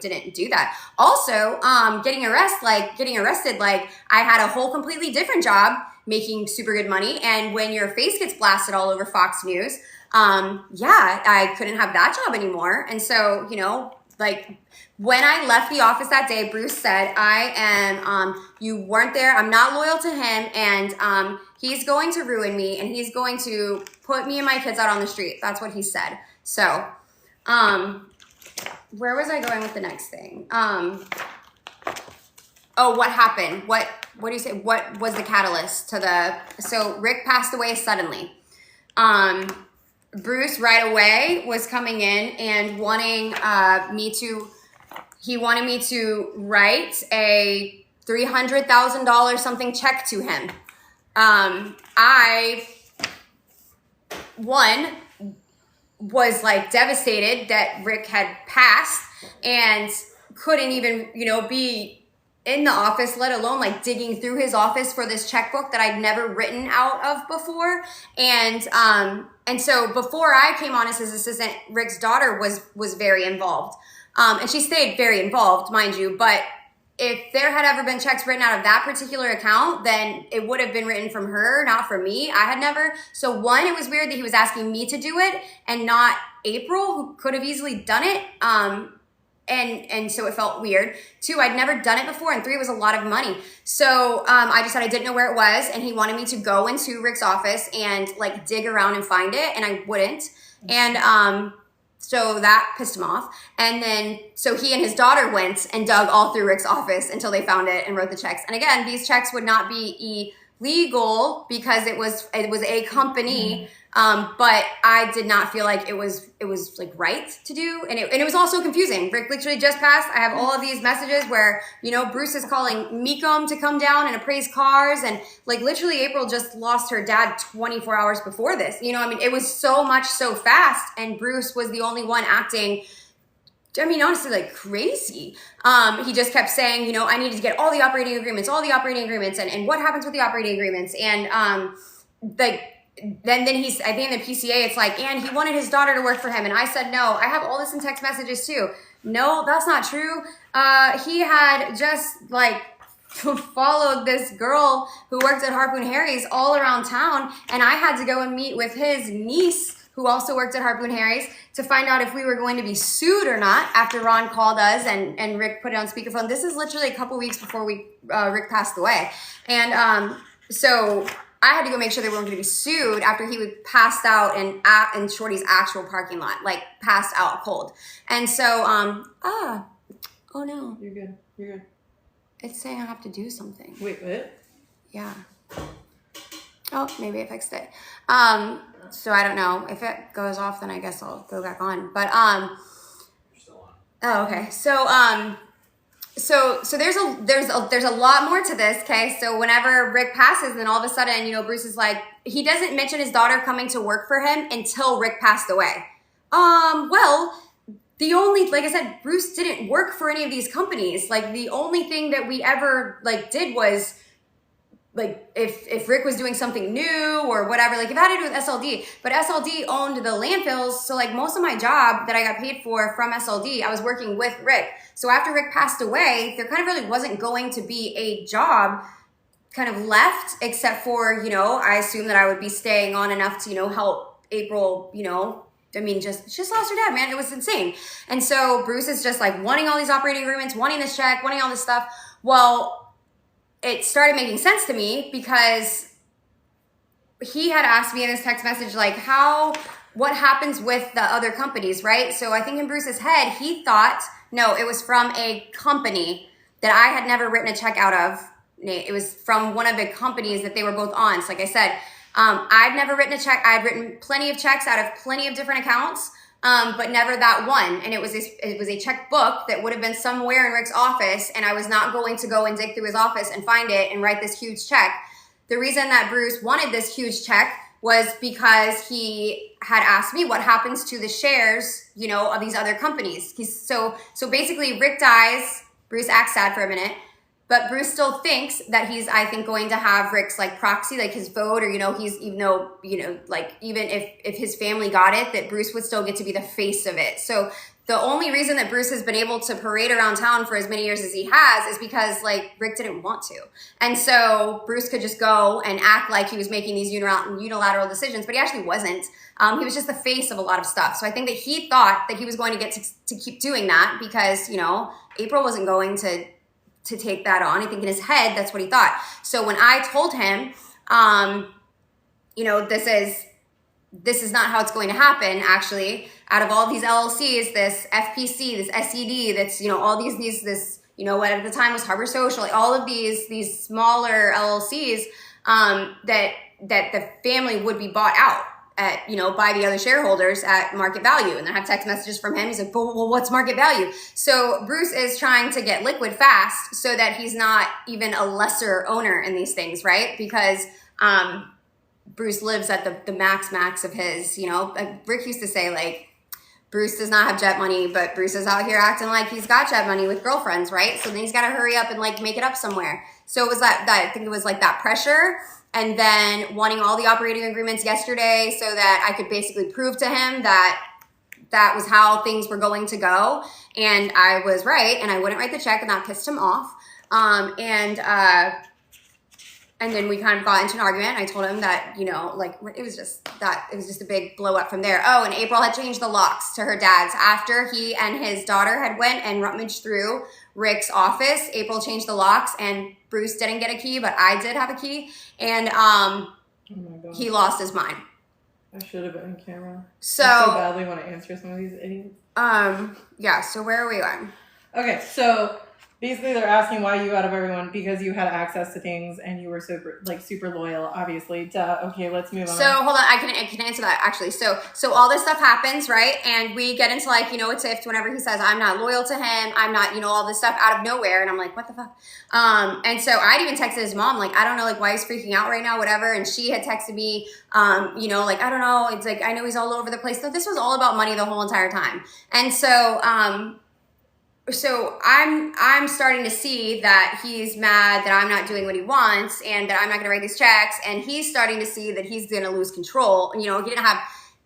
didn't do that. Also, getting arrested, like, I had a whole completely different job making super good money. And when your face gets blasted all over Fox News, I couldn't have that job anymore. And so, like, when I left the office that day, Bruce said, you weren't there. I'm not loyal to him. And he's going to ruin me, and he's going to put me and my kids out on the street. That's what he said. So, where was I going with the next thing? What happened? What do you say? What was the catalyst to so Rick passed away suddenly. Bruce right away was coming in and wanting he wanted me to write a $300,000 something check to him. I was like devastated that Rick had passed and couldn't even, be in the office, let alone like digging through his office for this checkbook that I'd never written out of before. And so before I came on as his assistant, Rick's daughter was very involved. And she stayed very involved, mind you, but if there had ever been checks written out of that particular account, then it would have been written from her, not from me. I had never. So one, it was weird that he was asking me to do it and not April, who could have easily done it. And so it felt weird. Two, I'd never done it before. And three, it was a lot of money. So I just said I didn't know where it was. And he wanted me to go into Rick's office and like dig around and find it. And I wouldn't. And so that pissed him off. And then, so he and his daughter went and dug all through Rick's office until they found it and wrote the checks. And again, these checks would not be illegal because it was a company. But I did not feel like it was like right to do. And it was also confusing. Rick literally just passed. I have all of these messages where, Bruce is calling Mecum to come down and appraise cars. And like literally April just lost her dad 24 hours before this. It was so much so fast. And Bruce was the only one acting, honestly, like crazy. He just kept saying, I needed to get all the operating agreements, and what happens with the operating agreements. And then he's, I think in the PCA, it's like, and he wanted his daughter to work for him. And I said, no, I have all this in text messages too. No, that's not true. He had just like followed this girl who worked at Harpoon Harry's all around town. And I had to go and meet with his niece, who also worked at Harpoon Harry's, to find out if we were going to be sued or not after Ron called us and Rick put it on speakerphone. This is literally a couple weeks before Rick passed away. And so I had to go make sure they weren't going to be sued after he would passed out in Shorty's actual parking lot, like passed out cold. And so, oh no. You're good. It's saying I have to do something. Wait, what? Yeah. Oh, maybe I fixed it. So I don't know. If it goes off, then I guess I'll go back on. But, You're still on. oh, okay. So there's a lot more to this, okay? So whenever Rick passes, then all of a sudden, Bruce is like, he doesn't mention his daughter coming to work for him until Rick passed away. Well, like I said, Bruce didn't work for any of these companies. Like the only thing that we ever did was like if Rick was doing something new or whatever, like it had to do with SLD, but SLD owned the landfills. So like most of my job that I got paid for from SLD, I was working with Rick. So after Rick passed away, there kind of really wasn't going to be a job kind of left, except for, I assume that I would be staying on enough to, help April, just lost her dad, man. It was insane. And so Bruce is just like wanting all these operating agreements, wanting this check, wanting all this stuff. Well, it started making sense to me because he had asked me in this text message, like what happens with the other companies, right? So I think in Bruce's head, he thought, no, it was from a company that I had never written a check out of, it was from one of the companies that they were both on. So like I said, I've never written a check. I've written plenty of checks out of plenty of different accounts, but never that one. And it was a checkbook that would have been somewhere in Rick's office, and I was not going to go and dig through his office and find it and write this huge check. The reason that Bruce wanted this huge check was because he had asked me what happens to the shares, you know, of these other companies. So basically Rick dies, Bruce acts sad for a minute, but Bruce still thinks that he's, I think, going to have Rick's like proxy, like his vote, or, you know, he's, even though, you know, like even if his family got it, that Bruce would still get to be the face of it. So the only reason that Bruce has been able to parade around town for as many years as he has is because like Rick didn't want to. And so Bruce could just go and act like he was making these unilateral decisions, but he actually wasn't. He was just the face of a lot of stuff. So I think that he thought that he was going to get to keep doing that because, you know, April wasn't going to take that on. I think in his head, that's what he thought. So when I told him, you know, this is not how it's going to happen, actually. Out of all these LLCs, this FPC, this SED, that's, you know, all this, you know, what at the time was Harbor Social, like all of these smaller LLCs, that the family would be bought out at, you know, by the other shareholders at market value. And I have text messages from him. He's like, well, what's market value? So Bruce is trying to get liquid fast so that he's not even a lesser owner in these things, right? Because, Bruce lives at the max of his, you know, Rick used to say like, Bruce does not have jet money, but Bruce is out here acting like he's got jet money with girlfriends, right? So then he's got to hurry up and like make it up somewhere. So it was that I think it was like that pressure, and then wanting all the operating agreements yesterday so that I could basically prove to him that that was how things were going to go. And I was right, and I wouldn't write the check, and that pissed him off. And then we kind of got into an argument. I told him that, you know, like it was just a big blow up from there. Oh, and April had changed the locks to her dad's after he and his daughter had went and rummaged through Rick's office. April changed the locks, and Bruce didn't get a key, but I did have a key. And oh my God. He lost his mind. I should have been on camera. So I so badly want to answer some of these idiots. Yeah. So where are we on? Okay, so basically they're asking why you out of everyone, because you had access to things and you were so like super loyal, obviously. Duh. Okay, let's move on. So hold on, I can answer that actually. So all this stuff happens, right? And we get into like, you know, it's if whenever he says I'm not loyal to him, I'm not, you know, all this stuff out of nowhere, and I'm like, what the fuck? And so I'd even texted his mom, like, I don't know, like why he's freaking out right now, whatever. And she had texted me, you know, like, I don't know. It's like, I know he's all over the place. So this was all about money the whole entire time. And so I'm starting to see that he's mad that I'm not doing what he wants and that I'm not going to write these checks. And he's starting to see that he's going to lose control. You know, he didn't have,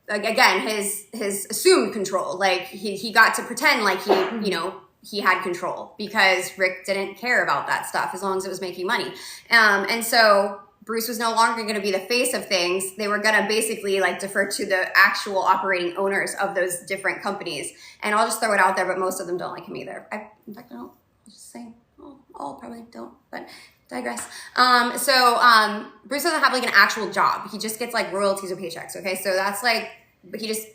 like, again, his assumed control. Like he got to pretend like he, you know, he had control because Rick didn't care about that stuff as long as it was making money. And so Bruce was no longer going to be the face of things. They were going to basically like defer to the actual operating owners of those different companies. And I'll just throw it out there, but most of them don't like him either. In fact, I don't. I'll just say, all probably don't, but digress. Bruce doesn't have like an actual job. He just gets like royalties or paychecks. Okay. So that's like, but he just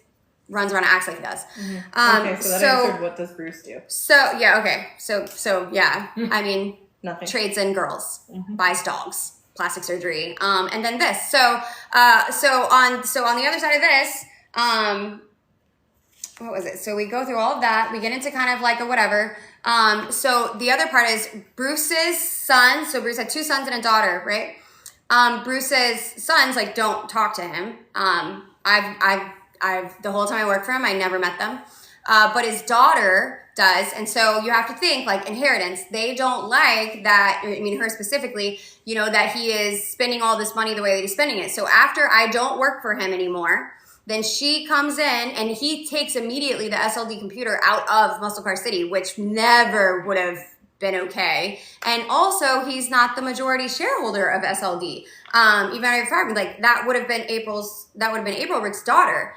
runs around and acts like he does. Mm-hmm. Okay. So that answered what does Bruce do? So yeah. Okay. So yeah, I mean, nothing. Trades in girls, buys dogs, plastic surgery, and then this. So on the other side of this, what was it? So we go through all of that. We get into kind of like a whatever. So the other part is Bruce's son. So Bruce had 2 sons and a daughter, right? Bruce's sons like don't talk to him. I've the whole time I worked for him, I never met them. But his daughter does. And so you have to think like inheritance. They don't like that. I mean, her specifically, you know, that he is spending all this money the way that he's spending it. So after I don't work for him anymore, then she comes in and he takes immediately the SLD computer out of Muscle Car City, which never would have been okay. And also he's not the majority shareholder of SLD. Even if like that would have been April Rick's daughter.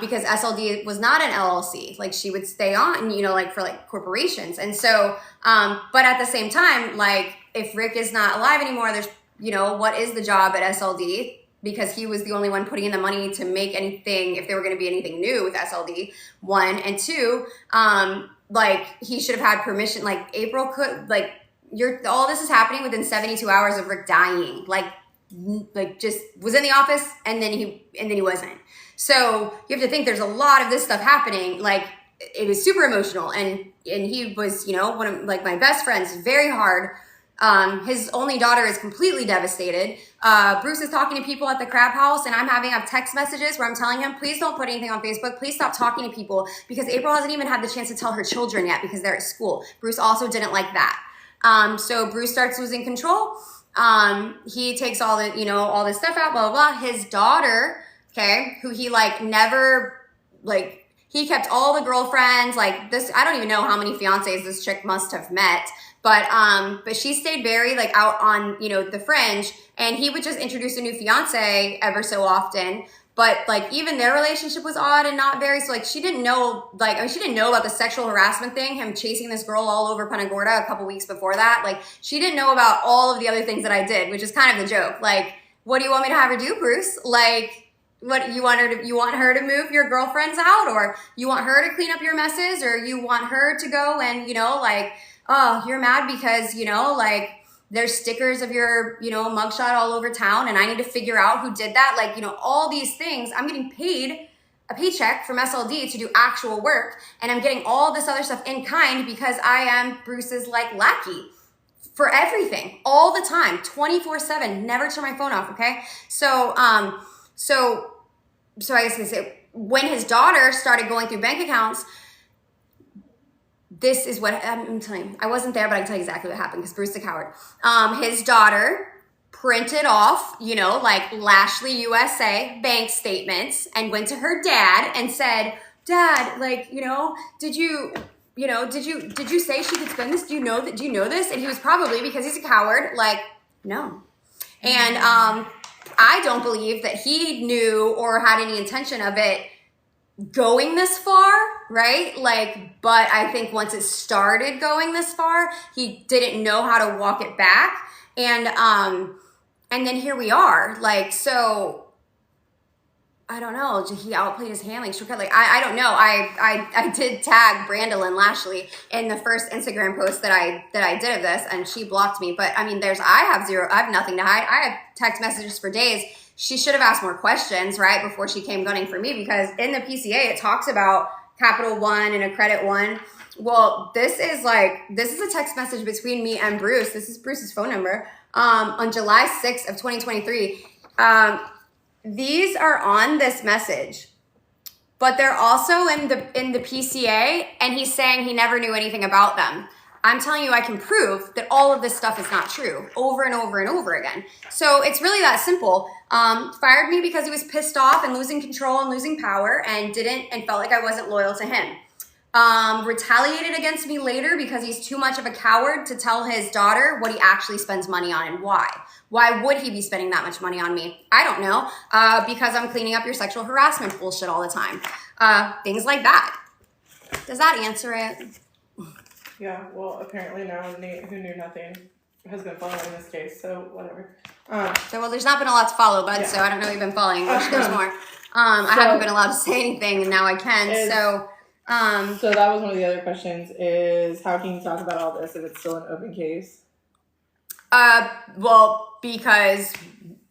Because SLD was not an LLC. Like she would stay on, you know, like for like corporations. And so, but at the same time, like if Rick is not alive anymore, there's, you know, what is the job at SLD? Because he was the only one putting in the money to make anything, if there were going to be anything new with SLD, 1. And 2, like he should have had permission, like April could, like, all this is happening within 72 hours of Rick dying. Like just was in the office and then he wasn't. So you have to think there's a lot of this stuff happening. Like it was super emotional, and he was, one of like my best friends, very hard. His only daughter is completely devastated. Bruce is talking to people at the crab house, and I'm having text messages where I'm telling him, please don't put anything on Facebook. Please stop talking to people, because April hasn't even had the chance to tell her children yet because they're at school. Bruce also didn't like that. So Bruce starts losing control. He takes all the, all this stuff out, blah, blah, blah. His daughter, okay, who he never, he kept all the girlfriends, this, I don't even know how many fiancés this chick must have met. But she stayed very out on, the fringe, and he would just introduce a new fiance ever so often. But even their relationship was odd and not very, so she didn't know, she didn't know about the sexual harassment thing, him chasing this girl all over Punta Gorda a couple weeks before that. She didn't know about all of the other things that I did, which is kind of the joke. What do you want me to have her do, Bruce? What you want her to move your girlfriends out, or you want her to clean up your messes, or you want her to go and, oh, you're mad because, there's stickers of your, mugshot all over town, and I need to figure out who did that. All these things. I'm getting paid a paycheck from SLD to do actual work, and I'm getting all this other stuff in kind because I am Bruce's lackey for everything, all the time, 24/7, never turn my phone off. Okay. So I guess I say, when his daughter started going through bank accounts, this is what I'm telling you. I wasn't there, but I can tell you exactly what happened because Bruce is a coward. His daughter printed off, Lashley USA bank statements and went to her dad and said, Dad, did you say she could spend this? Do you know this? And he was probably, because he's a coward, no. And I don't believe that he knew or had any intention of it going this far, right? But I think once it started going this far, he didn't know how to walk it back. And then here we are. So I don't know. He outplayed his hand I don't know. I did tag Brandolyn Lashley in the first Instagram post that I did of this, and she blocked me. But I have nothing to hide. I have text messages for days. She should have asked more questions, right, before she came gunning for me, because in the PCA it talks about Capital One and a Credit One. Well, this is a text message between me and Bruce. This is Bruce's phone number. On July 6th of 2023. These are on this message, but they're also in the PCA, and he's saying he never knew anything about them. I'm telling you, I can prove that all of this stuff is not true over and over and over again. So it's really that simple. Fired me because he was pissed off and losing control and losing power, and felt like I wasn't loyal to him. Retaliated against me later because he's too much of a coward to tell his daughter what he actually spends money on and why. Why would he be spending that much money on me? I don't know. Because I'm cleaning up your sexual harassment bullshit all the time. Things like that. Does that answer it? Yeah, well, apparently now Nate, who knew nothing, has been following this case, so whatever. There's not been a lot to follow, bud, so I don't know you've been following. Wish there's more. I haven't been allowed to say anything, and now I can, so that was one of the other questions, is how can you talk about all this if it's still an open case? Well, because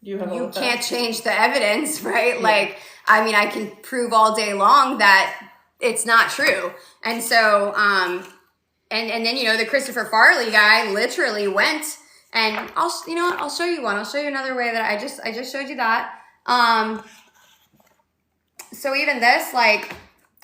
you can't change the evidence, right? Yeah. I can prove all day long that it's not true. And so, and then, the Christopher Farley guy literally went, and I'll show you one. I'll show you another way that I just showed you that. So even this,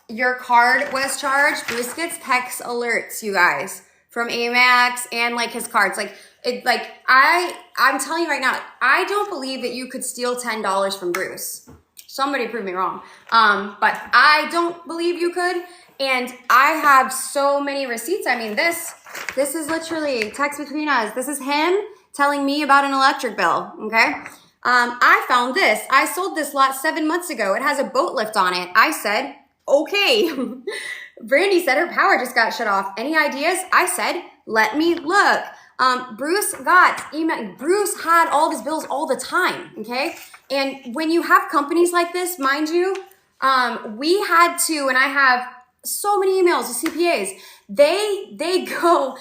your card was charged. Bruce gets text alerts, you guys, from Amex and his cards. I'm telling you right now, I don't believe that you could steal $10 from Bruce. Somebody prove me wrong. But I don't believe you could. And I have so many receipts. This is literally text between us. This is him telling me about an electric bill. Okay. I found this. I sold this lot 7 months ago. It has a boat lift on it. I said, okay. Brandy said her power just got shut off. Any ideas? I said, let me look. Bruce got email. Bruce had all of his bills all the time. Okay. And when you have companies like this, mind you, we had to, and I have so many emails to CPAs. They go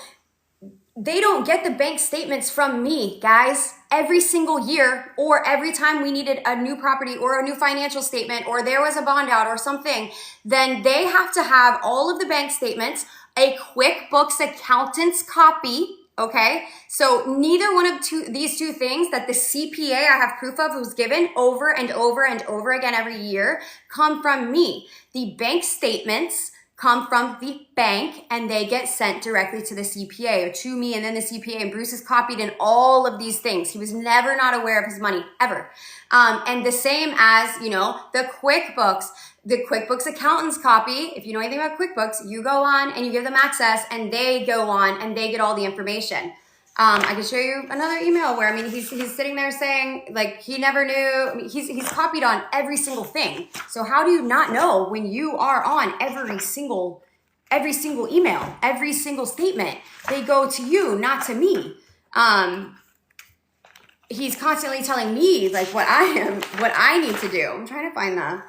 they don't get the bank statements from me, guys, every single year, or every time we needed a new property or a new financial statement, or there was a bond out or something. Then they have to have all of the bank statements, a QuickBooks accountant's copy. Okay, so neither one of these two things that the CPA I have proof of was given over and over and over again every year come from me. The bank statements come from the bank and they get sent directly to the CPA or to me and then the CPA, and Bruce is copied in all of these things. He was never not aware of his money, ever. And the same as, you know, the QuickBooks accountant's copy. If you know anything about QuickBooks, you go on and you give them access and they go on and they get all the information. I can show you another email where, I mean, he's sitting there saying, like, he never knew. I mean, he's copied on every single thing. So how do you not know when you are on every single email, every single statement? They go to you, not to me. He's constantly telling me, like, what I need to do. I'm trying to find the...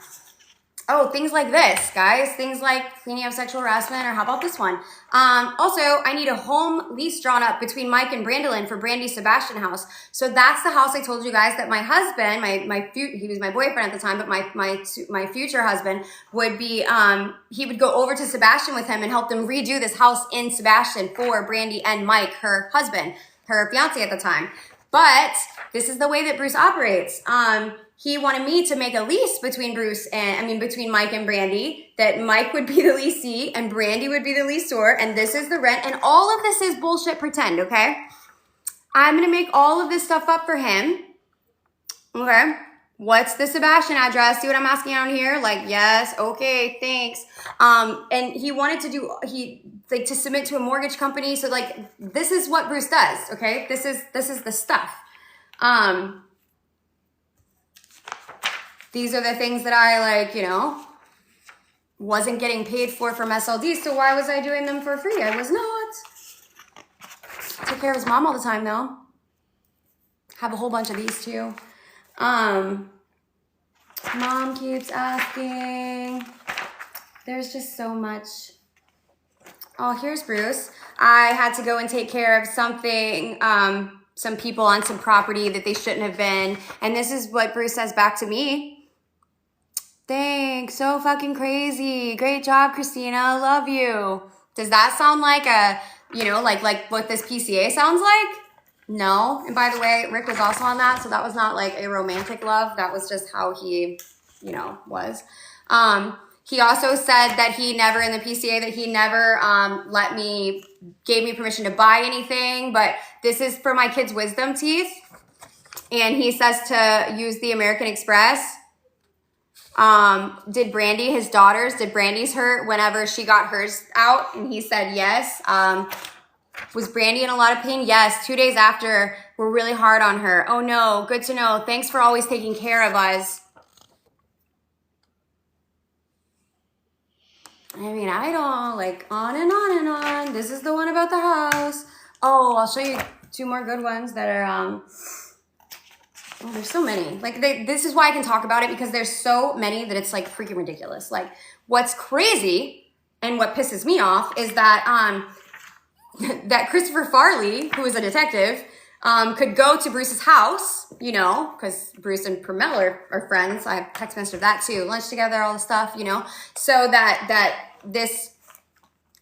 Oh, things like this, guys. Things like cleaning up sexual harassment, or how about this one? Also, I need a home lease drawn up between Mike and Brandolyn for Brandy's Sebastian house. So that's the house I told you guys that my husband, he was my boyfriend at the time, but my future husband would be, he would go over to Sebastian with him and help them redo this house in Sebastian for Brandy and Mike, her husband, her fiance at the time. But this is the way that Bruce operates. He wanted me to make a lease between between Mike and Brandy, that Mike would be the leasee and Brandy would be the leaseor, and this is the rent, and all of this is bullshit pretend, okay? I'm gonna make all of this stuff up for him, okay? What's the Sebastian address? See what I'm asking on here? Like, yes, okay, thanks. And he wanted to to submit to a mortgage company, so like, this is what Bruce does, okay? This is the stuff. These are the things that I, like, you know, wasn't getting paid for from SLD, so why was I doing them for free? I was not. Took care of his mom all the time, though. Have a whole bunch of these, too. Mom keeps asking. There's just so much. Oh, here's Bruce. I had to go and take care of something, some people on some property that they shouldn't have been. And this is what Bruce says back to me. Thanks, so fucking crazy. Great job, Christina, love you. Does that sound like like what this PCA sounds like? No. And by the way, Rick was also on that, so that was not like a romantic love. That was just how he, was. He also said that he never, in the PCA, that he never gave me permission to buy anything, but this is for my kids' wisdom teeth. And he says to use the American Express. Did Brandy's hurt whenever she got hers out? And he said yes. Was Brandy in a lot of pain? Yes. 2 days after, we're really hard on her. Oh no, good to know. Thanks for always taking care of us. I mean, I don't, like, on and on and on. This is the one about the house. Oh, I'll show you two more good ones that are, oh, there's so many. Like, this is why I can talk about it, because there's so many that it's, like, freaking ridiculous. Like, what's crazy and what pisses me off is that, that Christopher Farley, who is a detective, could go to Bruce's house, because Bruce and Pramel are friends. I have text messaged that too. Lunch together, all the stuff, So that this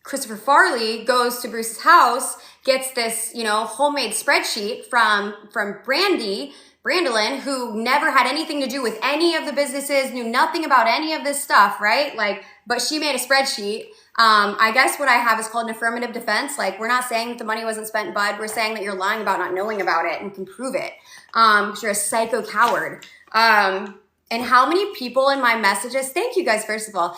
Christopher Farley goes to Bruce's house, gets this, homemade spreadsheet from Brandolyn, who never had anything to do with any of the businesses, knew nothing about any of this stuff, right? Like, but she made a spreadsheet. I guess what I have is called an affirmative defense. Like, we're not saying that the money wasn't spent, bud. We're saying that you're lying about not knowing about it and can prove it. Because you're a psycho coward. And how many people in my messages, thank you guys, first of all.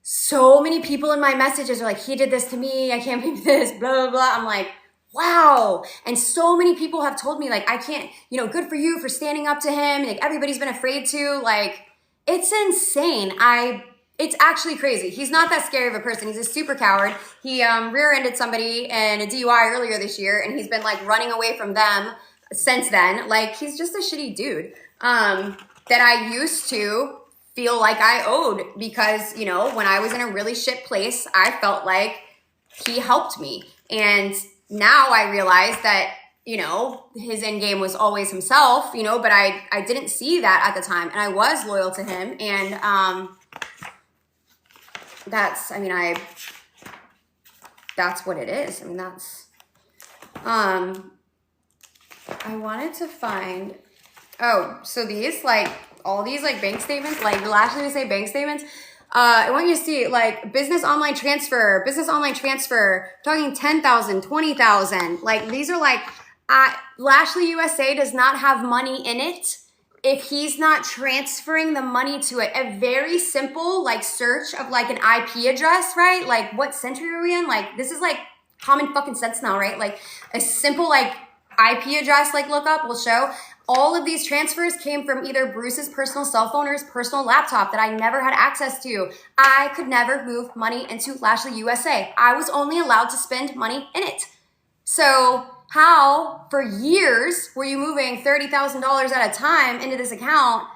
So many people in my messages are like, he did this to me. I can't believe this, blah, blah, blah. I'm like, wow. And so many people have told me, like, I can't, good for you for standing up to him. Like, everybody's been afraid to. Like, it's insane. It's actually crazy. He's not that scary of a person. He's a super coward. He rear-ended somebody in a DUI earlier this year, and he's been, like, running away from them since then. Like, he's just a shitty dude that I used to feel like I owed because, when I was in a really shit place, I felt like he helped me. And now I realize that, you know, his end game was always himself, you know, but I didn't see that at the time, and I was loyal to him. And that's what it is. I mean, that's, I wanted to find, oh, so these, like, all these, like, bank statements, like, Lashley would say bank statements. I want you to see, like, business online transfer, talking 10,000, 20,000. Like, these are like, Lashley USA does not have money in it if he's not transferring the money to it. A very simple, like, search of, like, an IP address, right? Like, what century are we in? Like, this is, like, common fucking sense now, right? Like, a simple, like, IP address, like, lookup will show all of these transfers came from either Bruce's personal cell phone or his personal laptop that I never had access to. I could never move money into Lashley USA. I was only allowed to spend money in it. So how, for years, were you moving $30,000 at a time into this account,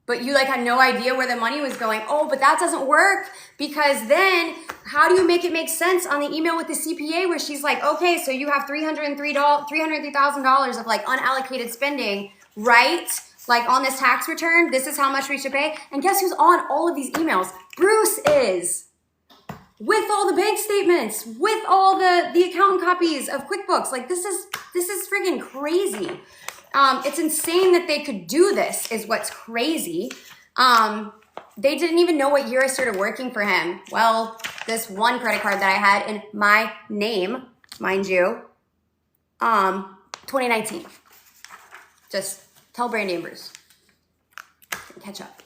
but you, like, had no idea where the money was going? Oh, but that doesn't work, because then how do you make it make sense on the email with the CPA where she's like, okay, so you have $303,000 of, like, unallocated spending, right? Like, on this tax return, this is how much we should pay. And guess who's on all of these emails? Bruce is. With all the bank statements, with all the accountant copies of QuickBooks. Like, this is friggin' crazy. It's insane that they could do this, is what's crazy. They didn't even know what year I started working for him. Well, this one credit card that I had in my name, mind you, 2019. Just tell Brandy and Bruce. Catch up.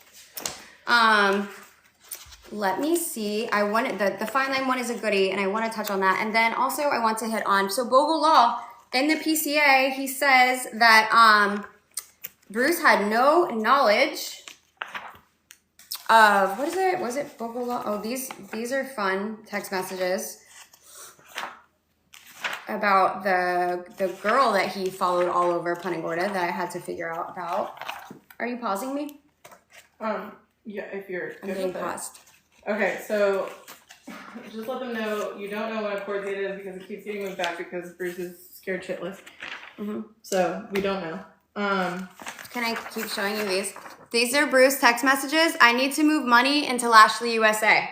Let me see. I wanted the fine line one is a goodie, and I want to touch on that. And then also I want to hit on, so Bogle Law in the PCA, he says that Bruce had no knowledge of, what is it? Was it Bogle Law? Oh, these are fun text messages about the girl that he followed all over Punta Gorda that I had to figure out about. Are you pausing me? Yeah, if you're I'm getting paused. Okay, so just let them know you don't know what a court date is because it keeps getting moved back because Bruce is scared shitless. Mm-hmm. So we don't know. Can I keep showing you these? These are Bruce text messages. I need to move money into Lashley USA.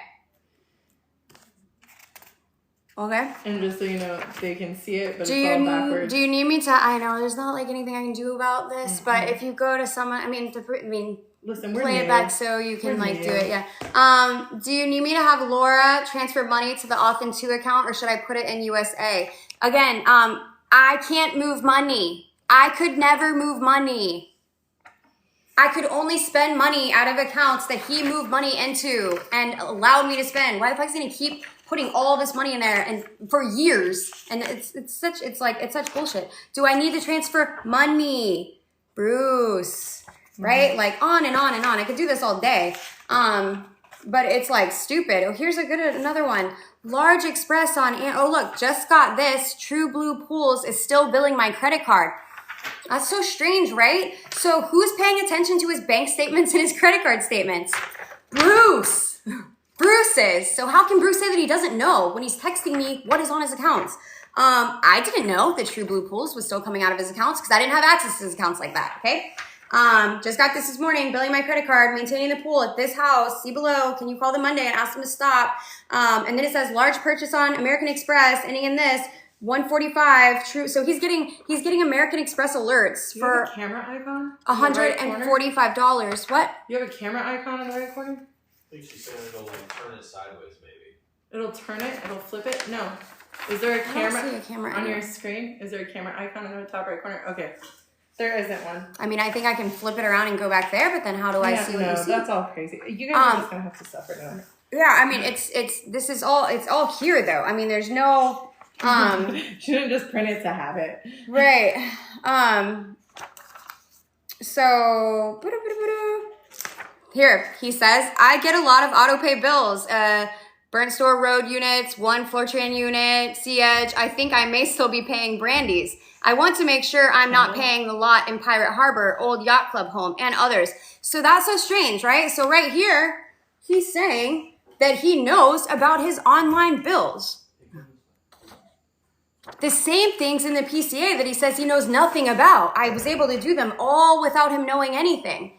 Okay. And just so you know, they can see it, but it's all backwards. Do you need me to? I know there's not like anything I can do about this, mm-hmm. But if you go to someone, listen, we're play new. It back so you can do it. Yeah. Do you need me to have Laura transfer money to the Authn 2 account, or should I put it in USA? Again, I can't move money. I could never move money. I could only spend money out of accounts that he moved money into and allowed me to spend. Why the fuck is he gonna keep putting all this money in there and for years? And it's such bullshit. Do I need to transfer money? Bruce. Right? Mm-hmm. Like on and on and on. I could do this all day. But it's like stupid. Oh, here's another one. Large Express on, oh look, just got this. True Blue Pools is still billing my credit card. That's so strange, right? So who's paying attention to his bank statements and his credit card statements? Bruce. Bruce is. So how can Bruce say that he doesn't know when he's texting me what is on his accounts? I didn't know that True Blue Pools was still coming out of his accounts because I didn't have access to his accounts like that, okay? Just got this morning, billing my credit card, maintaining the pool at this house, see below, can you call them Monday and ask them to stop? And then it says large purchase on American Express, ending in this, 145, true. So he's getting American Express alerts for a camera icon? $145. What? You have a camera icon in the right corner? I think she's saying it'll like turn it sideways, maybe. It'll turn it? It'll flip it? No. Is there a camera, I don't see a camera on your screen? Is there a camera icon in the top right corner? Okay. There isn't one. I mean, I think I can flip it around and go back there, but then how do I see what you see? That's all crazy. You guys are just gonna have to suffer now. Yeah, I mean, it's all here though. I mean, there's no she didn't just print it to have it. Right. So here he says, I get a lot of auto pay bills. Burnt Store Road units, one Floortran unit, Sea Edge. I think I may still be paying Brandy's. I want to make sure I'm not paying the lot in Pirate Harbor, Old Yacht Club Home, and others. So that's so strange, right? So right here, he's saying that he knows about his online bills. the same things in the PCA that he says he knows nothing about. I was able to do them all without him knowing anything.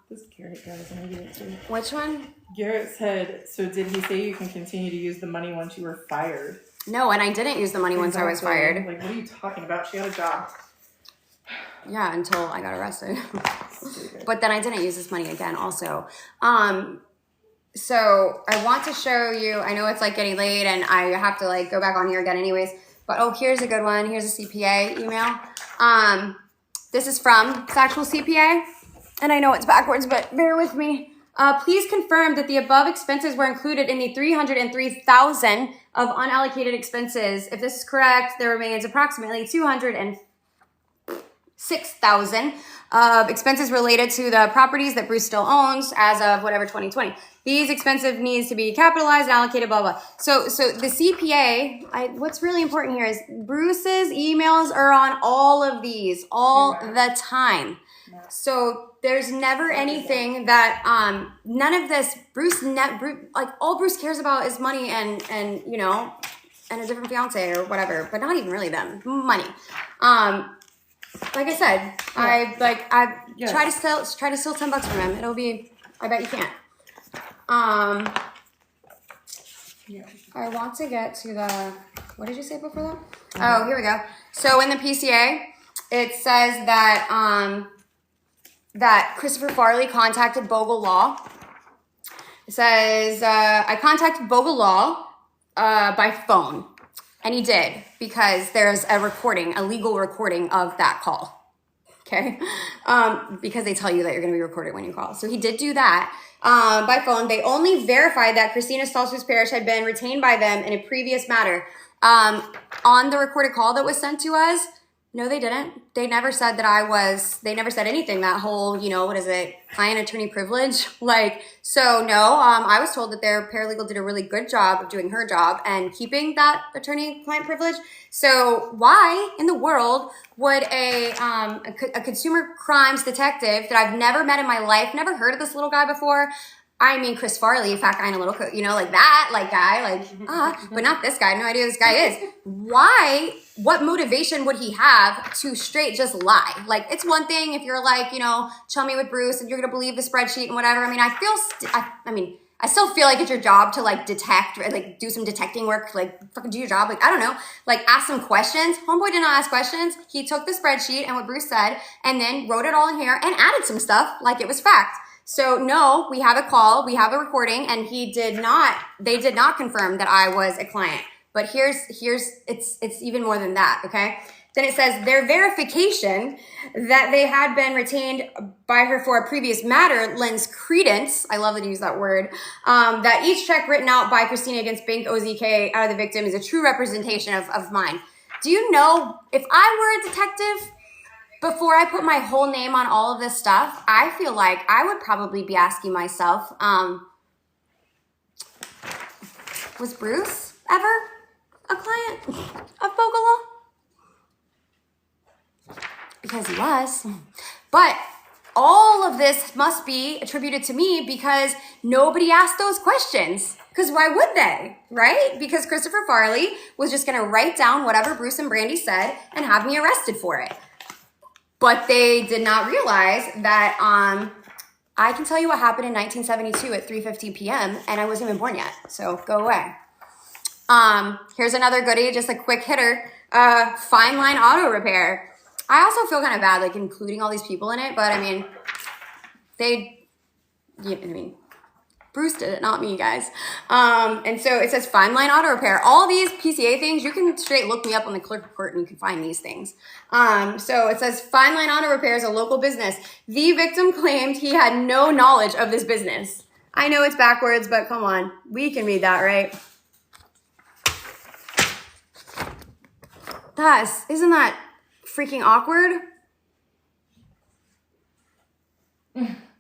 This Garrett guy was gonna give it to you. Which one? Garrett said, so did he say you can continue to use the money once you were fired? No, and I didn't use the money once I was fired. Like, what are you talking about? She had a job. Yeah, until I got arrested. But then I didn't use this money again also. So I want to show you, I know it's like getting late and I have to like go back on here again anyways, but oh, here's a good one. Here's a CPA email. This is from Sexual CPA, and I know it's backwards, but bear with me. Please confirm that the above expenses were included in the $303,000 of unallocated expenses. If this is correct, there remains approximately $206,000 of expenses related to the properties that Bruce still owns as of whatever 2020. These expenses needs to be capitalized and allocated, blah, blah. So the CPA, what's really important here is Bruce's emails are on all of these all the time. So there's never anything that, none of this, like all Bruce cares about is money and you know, and a different fiance or whatever, but not even really them, money. Like I said, I try to steal $10 from him. It'll be, I bet you can't. I want to get to the, what did you say before that? Oh, here we go. So in the PCA, it says that, that Christopher Farley contacted Bogle Law. It says, I contacted Bogle Law, by phone. And he did, because there's a recording, a legal recording of that call. Okay? Because they tell you that you're going to be recorded when you call. So he did do that by phone. They only verified that Christina Stalster's parish had been retained by them in a previous matter. On the recorded call that was sent to us, no, they didn't. They never said that they never said anything. That whole, you know, what is it? Client attorney privilege. Like, so no, I was told that their paralegal did a really good job of doing her job and keeping that attorney client privilege. So why in the world would a consumer crimes detective that I've never met in my life, never heard of this little guy before, I mean, Chris Farley, fat guy in a little coat, you know, like that, like guy, like, but not this guy. No idea who this guy is. Why? What motivation would he have to straight just lie? Like, it's one thing if you're like, you know, chummy with Bruce and you're going to believe the spreadsheet and whatever. I mean, I still feel like it's your job to like detect, or like do some detecting work, like fucking do your job. Like, I don't know, like ask some questions. Homeboy did not ask questions. He took the spreadsheet and what Bruce said and then wrote it all in here and added some stuff like it was fact. So no, we have a call, we have a recording, and they did not confirm that I was a client. But it's even more than that, okay? Then it says their verification that they had been retained by her for a previous matter lends credence, I love that you use that word, that each check written out by Christina against Bank OZK out of the victim is a true representation of mine. Do you know, if I were a detective, before I put my whole name on all of this stuff, I feel like I would probably be asking myself, was Bruce ever a client of Bogle Law? Because he was. But all of this must be attributed to me because nobody asked those questions. Because why would they, right? Because Christopher Farley was just going to write down whatever Bruce and Brandy said and have me arrested for it. But they did not realize that I can tell you what happened in 1972 at 3:15 p.m. and I wasn't even born yet, so go away. Here's another goodie, just a quick hitter. Fine Line Auto Repair. I also feel kind of bad, like including all these people in it, but I mean, Bruce did it, not me, guys. And so it says Fine Line Auto Repair. All these PCA things, you can straight look me up on the clerk report and you can find these things. So it says Fine Line Auto Repair is a local business. The victim claimed he had no knowledge of this business. I know it's backwards, but come on. We can read that, right? Isn't that freaking awkward?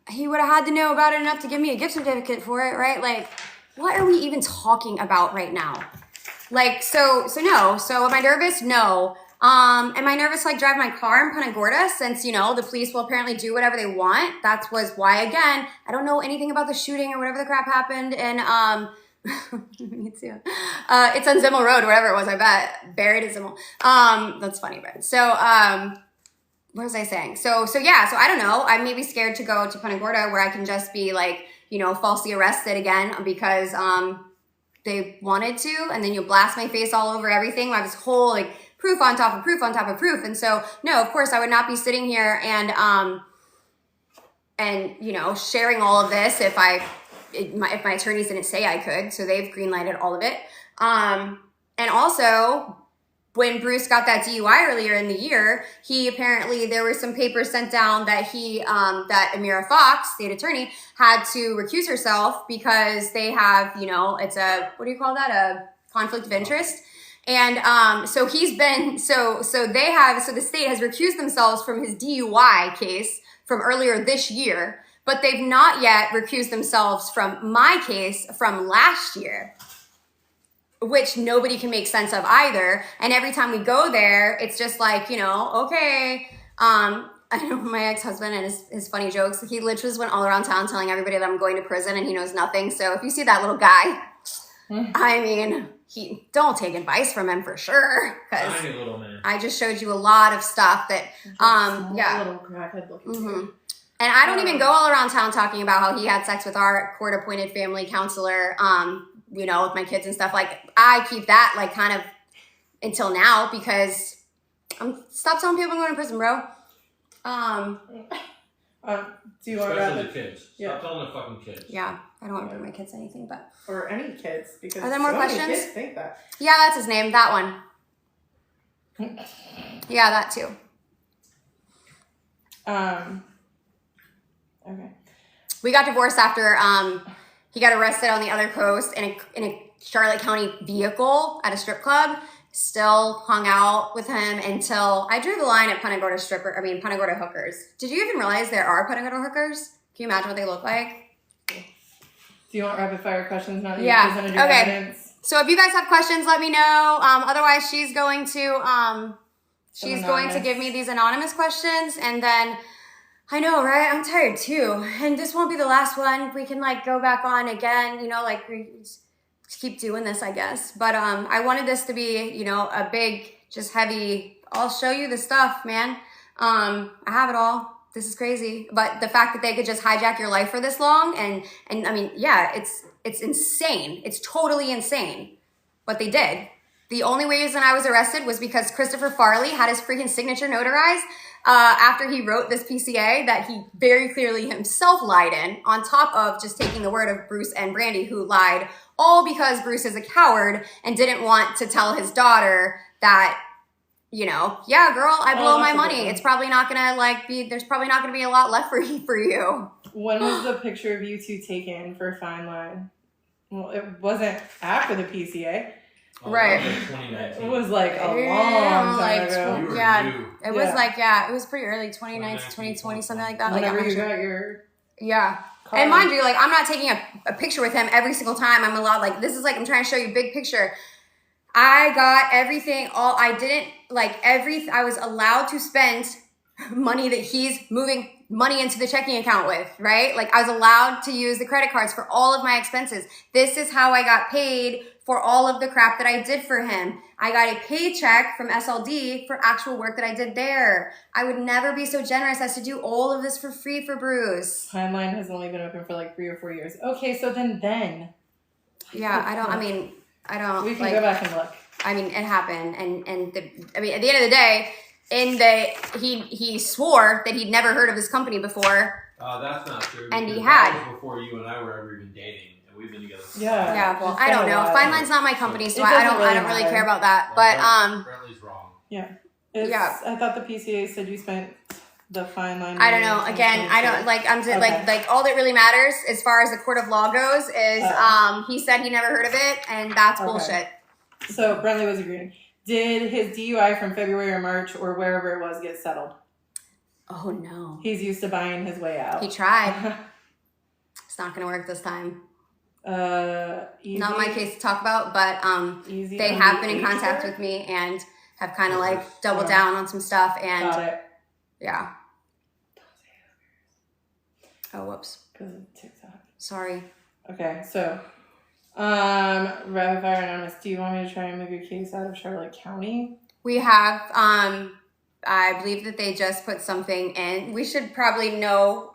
He would have had to know about it enough to give me a gift certificate for it, right? Like, what are we even talking about right now? Like, so no. So am I nervous? No. Am I nervous to like drive my car in Punta Gorda since, you know, the police will apparently do whatever they want? That was why, again, I don't know anything about the shooting or whatever the crap happened in Me too. It's on Zimmel Road, whatever it was, I bet. Buried at Zimmel. That's funny, but so, what was I saying? So yeah, so I don't know. I may be scared to go to Punta Gorda where I can just be like, you know, falsely arrested again because, they wanted to, and then you blast my face all over everything. I have this whole like proof on top of proof on top of proof. And so, no, of course I would not be sitting here and you know, sharing all of this if my attorneys didn't say I could. So they've greenlighted all of it. And also, when Bruce got that DUI earlier in the year, there were some papers sent down that that Amira Fox, state attorney, had to recuse herself because they have, you know, it's a, what do you call that? A conflict of interest. And so he's been, so the state has recused themselves from his DUI case from earlier this year, but they've not yet recused themselves from my case from last year, which nobody can make sense of either. And every time we go there, it's just like, you know, okay. I know my ex-husband and his funny jokes, he literally just went all around town telling everybody that I'm going to prison and he knows nothing. So if you see that little guy, I mean, don't take advice from him for sure. Because I just showed you a lot of stuff that, yeah. Little crackhead looking And I don't even go all around town talking about how he had sex with our court-appointed family counselor, you know, with my kids and stuff. Like, I keep that, like, kind of until now because stop telling people I'm going to prison, bro. Do you want to Especially the kids. Stop telling the fucking kids. Yeah, I don't want to bring my kids anything, but... Or any kids, because are there more questions? many kids think that. Yeah, that's his name, that one. Yeah, that too. Okay. We got divorced after he got arrested on the other coast in a Charlotte County vehicle at a strip club. Still hung out with him until I drew the line at Punta Gorda hookers. Did you even realize there are Punta Gorda hookers? Can you imagine what they look like? Do you want rapid fire questions now that you presented your evidence? So if you guys have questions, let me know. Otherwise, she's going to give me these anonymous questions, and then I know, right? I'm tired too, and this won't be the last one. We can like go back on again, you know, like we just keep doing this, I guess. But I wanted this to be, you know, a big, just heavy. I'll show you the stuff, man. I have it all. This is crazy. But the fact that they could just hijack your life for this long, and I mean, yeah, it's insane. It's totally insane what they did. The only reason I was arrested was because Christopher Farley had his freaking signature notarized after he wrote this PCA that he very clearly himself lied in, on top of just taking the word of Bruce and Brandy, who lied, all because Bruce is a coward and didn't want to tell his daughter that, you know, yeah, girl, I blow my money. It's probably not gonna there's probably not gonna be a lot left for you. When was the picture of you two taken for Fine Line? Well, it wasn't after the PCA. Right. It was like a long time ago. It was it was pretty early, 2019, 2020, something like that. Whenever you got your card. And mind you, like, I'm not taking a picture with him every single time I'm allowed. Like, this is like, I'm trying to show you big picture. I got everything, I was allowed to spend money that he's moving money into the checking account with, right? Like, I was allowed to use the credit cards for all of my expenses. This is how I got paid for all of the crap that I did for him. I got a paycheck from SLD for actual work that I did there. I would never be so generous as to do all of this for free for Bruce. Timeline has only been open for like 3 or 4 years. Okay, so then. Yeah, I don't. We can go back and look. I mean, it happened, and at the end of the day, he swore that he'd never heard of this company before. That's not true. And he had. That was before you and I were ever even dating. We've been together. Yeah. Well, I don't know. Fine Line's not my company, so I don't really care about that. But Bradley's wrong. Yeah. I thought the PCA said you spent the Fine Line. I don't know. Again, I don't like. Like all that really matters as far as the court of law goes is he said he never heard of it, and that's bullshit. So Brentley was agreeing. Did his DUI from February or March or wherever it was get settled? Oh no. He's used to buying his way out. He tried. It's not going to work this time. Not my case to talk about, but they have been in contact with me and have kind of like doubled down on some stuff, and got it. Yeah. Oh, whoops. Because of TikTok. Sorry. Okay, so Rapid Fire Anonymous, do you want me to try and move your case out of Charlotte County? We have, I believe that they just put something in. We should probably know,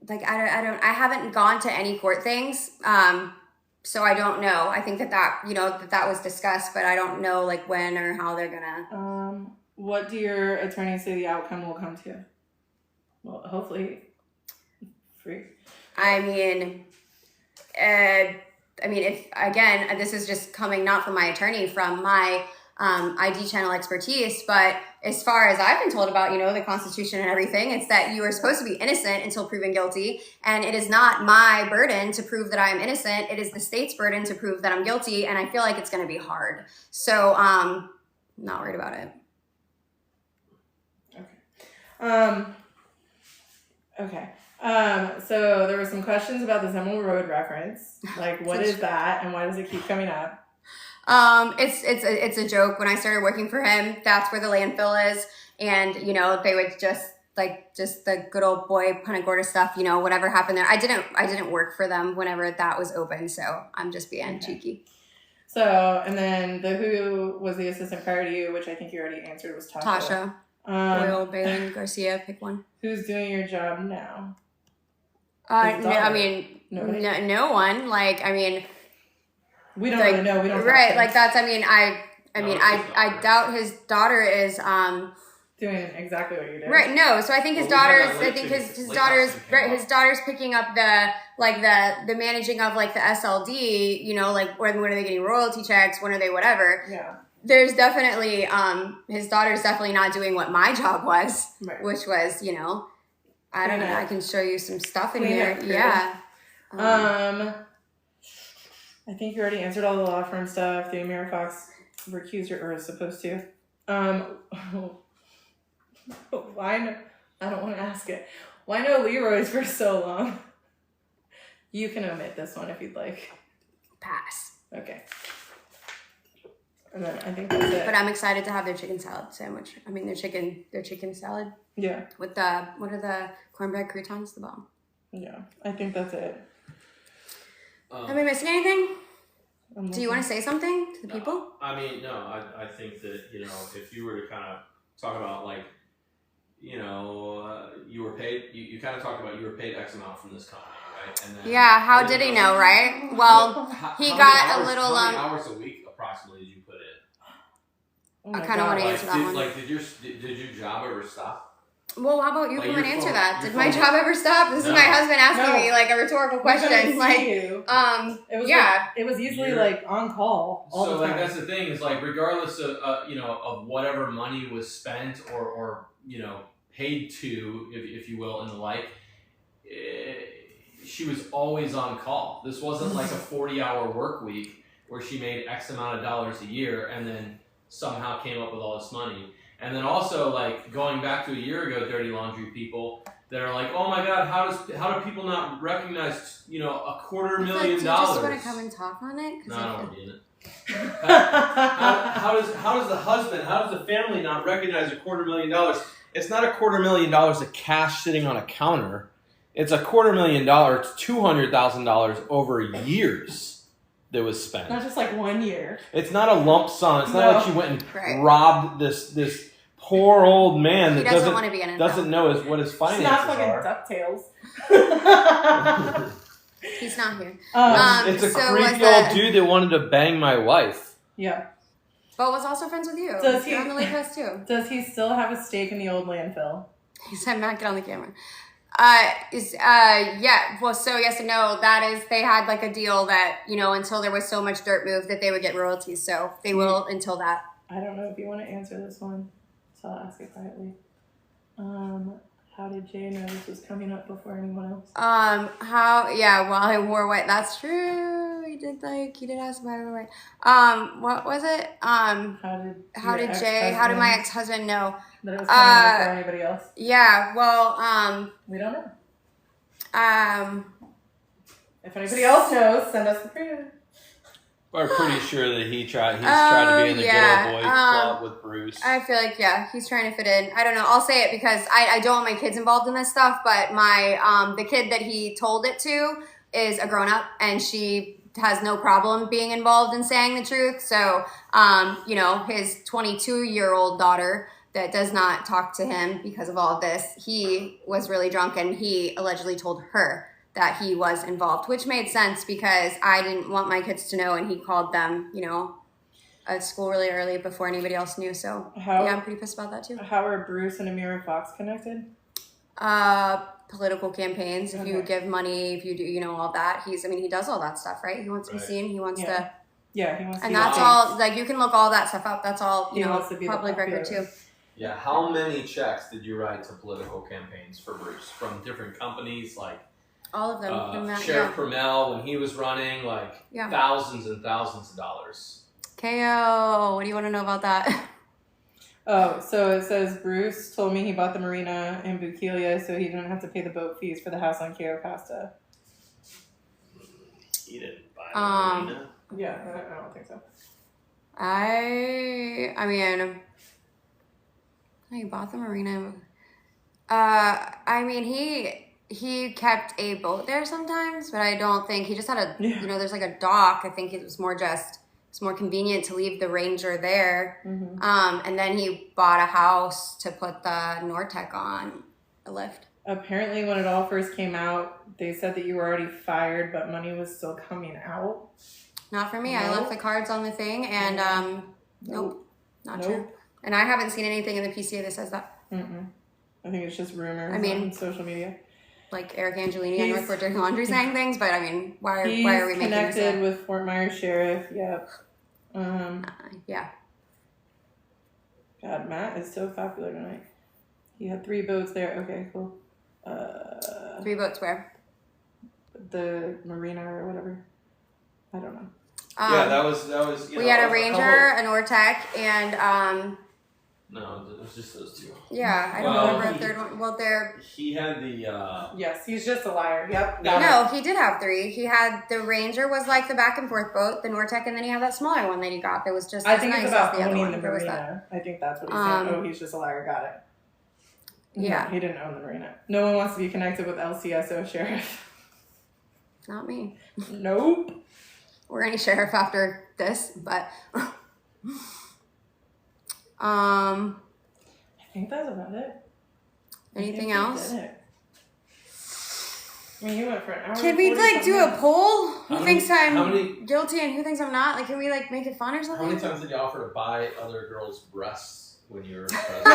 like, I haven't gone to any court things. So I don't know. I think that was discussed, but I don't know like when or how they're gonna. What do your attorneys say the outcome will come to? Well, hopefully free. I mean, if again, this is just coming not from my attorney, from my ID channel expertise, but as far as I've been told about, the Constitution and everything, it's that you are supposed to be innocent until proven guilty, and it is not my burden to prove that I am innocent. It is the state's burden to prove that I'm guilty, and I feel like it's going to be hard. So, not worried about it. Okay. So there were some questions about the Zemel Road reference. Like, what is that, and why does it keep coming up? It's a joke. When I started working for him, that's where the landfill is, and they would just the good old boy Punta Gorda stuff. Whatever happened there, I didn't work for them whenever that was open, so I'm just being cheeky. So, and then who was the assistant prior to you, which I think you already answered, was Tasha. Boyle, Balin, Garcia, pick one. Who's doing your job now? No one. We don't really know. We don't. Right, like that's. I doubt his daughter is doing exactly what you did. Right. No. So I think his daughter's. I think his daughter's. Right. His daughter's picking up the managing of the SLD. When are they getting royalty checks? When are they whatever? Yeah. There's definitely his daughter's definitely not doing what my job was, right. Which was I don't know. I can show you some stuff in here. Yeah. I think you already answered all the law firm stuff. The AmeriFox recused or is supposed to. Why no? I don't want to ask it. Why no Leroy's for so long? You can omit this one if you'd like. Pass. Okay. And then I think that's it. But I'm excited to have their chicken salad sandwich. Their chicken salad. Yeah. With what are the cornbread croutons? The bomb. Yeah, I think that's it. Am I missing anything? Do you want to say something to the people? No, I think that, if you were to kind of talk about you were paid, you kind of talked about you were paid X amount from this company, right? And then how did he know, right? Well, he got a little. How many hours a week approximately did you put in? I kind of want to answer that one. Did your job ever stop? Well, how about you come and answer that? Did my job ever stop? This is my husband asking me a rhetorical question. It was easily on call all the time. So that's the thing is regardless of whatever money was spent or paid to, if you will, and the like, she was always on call. This wasn't like a 40-hour work week where she made X amount of dollars a year and then somehow came up with all this money. And then also, going back to a year ago, Dirty Laundry people that are like, oh my God, how do people not recognize, $250,000? Do you just want to come and talk on it? No, I don't want to be in it. how does the family not recognize $250,000? It's not $250,000 of cash sitting on a counter. It's $250,000, it's $200,000 over years that was spent. Not just 1 year. It's not a lump sum. It's not like she went and robbed this poor old man that doesn't want to be in it, doesn't know what his finances are. It's not fucking DuckTales. He's not here. It's a creepy old dude that wanted to bang my wife. Yeah. But was also friends with you. You're on the lake house too. Does he still have a stake in the old landfill? He said, "Matt, get on the camera." Yeah. Well, so yes and no. That is, they had a deal that until there was so much dirt moved that they would get royalties. So they will until that. I don't know if you want to answer this one, so I'll ask it quietly. How did Jay know this was coming up before anyone else? Well, I wore white. That's true. He did ask about it. What was it? How did my ex-husband know that it was coming before anybody else? Yeah, well, we don't know. If anybody else knows, send us the proof. We're pretty sure that he's tried to be in the good old boy club with Bruce. I feel he's trying to fit in. I don't know. I'll say it because I don't want my kids involved in this stuff, but my the kid that he told it to is a grown up and she has no problem being involved in saying the truth. So, you know, his 22-year-old daughter that does not talk to him because of all of this, he was really drunk and he allegedly told her that he was involved, which made sense because I didn't want my kids to know, and he called them, you know, at school really early before anybody else knew. So yeah, I'm pretty pissed about that too. How are Bruce and Amira Fox connected? Political campaigns. If you give money, if you do, you know, all that. He does all that stuff, right? He wants to be seen. He wants to. Yeah, he wants to. And that's all. Like, you can look all that stuff up. That's all. You know, public record too. Yeah. How many checks did you write to political campaigns for Bruce from different companies, like? All of them. Sheriff Permel, when he was running, like thousands and thousands of dollars. KO. What do you want to know about that? Oh, so it says Bruce told me he bought the marina in Bukilia so he didn't have to pay the boat fees for the house on KO Costa. He didn't buy the marina? Yeah, I don't think so. I mean, he bought the marina. I mean, he kept a boat there sometimes, but I don't think he just had a, you know, there's like a dock. I think it was more just, it's more convenient to leave the Ranger there. Mm-hmm. And then he bought a house to put the Nortec on a lift. Apparently when it all first came out, they said that you were already fired, but money was still coming out. Not for me. Nope. I left the cards on the thing and nope, not true. And I haven't seen anything in the PCA that says that. Mm-mm. I think it's just rumors on social media. Like Eric Angelini and Northport Dirty Laundry saying things, but I mean, why are we making this up? He's connected with Fort Myers Sheriff, yep. Yeah. God, Matt is so popular tonight. He had 3 boats there. Okay, cool. 3 boats where? The marina or whatever. I don't know. Yeah, that was. We had a Ranger, an Ortec, and no, it was just those 2. Yeah, I don't remember a third one. Well, he had the. Yes, he's just a liar. Yep. No, he did have 3. He had the Ranger was like the back and forth boat, the Nortec, and then he had that smaller one that he got that was just. I think it's about owning the marina. I think that's what he's saying. Oh, he's just a liar. Got it. Yeah, no, he didn't own the marina. No one wants to be connected with LCSO Sheriff. Not me. Nope. We're any sheriff after this, but I think that's about it. Anything else? I mean, you went for an hour. Can we like do a poll? Who thinks I'm guilty and who thinks I'm not? Like, can we like make it fun or something? How many times did you offer to buy other girls' breasts when you were president?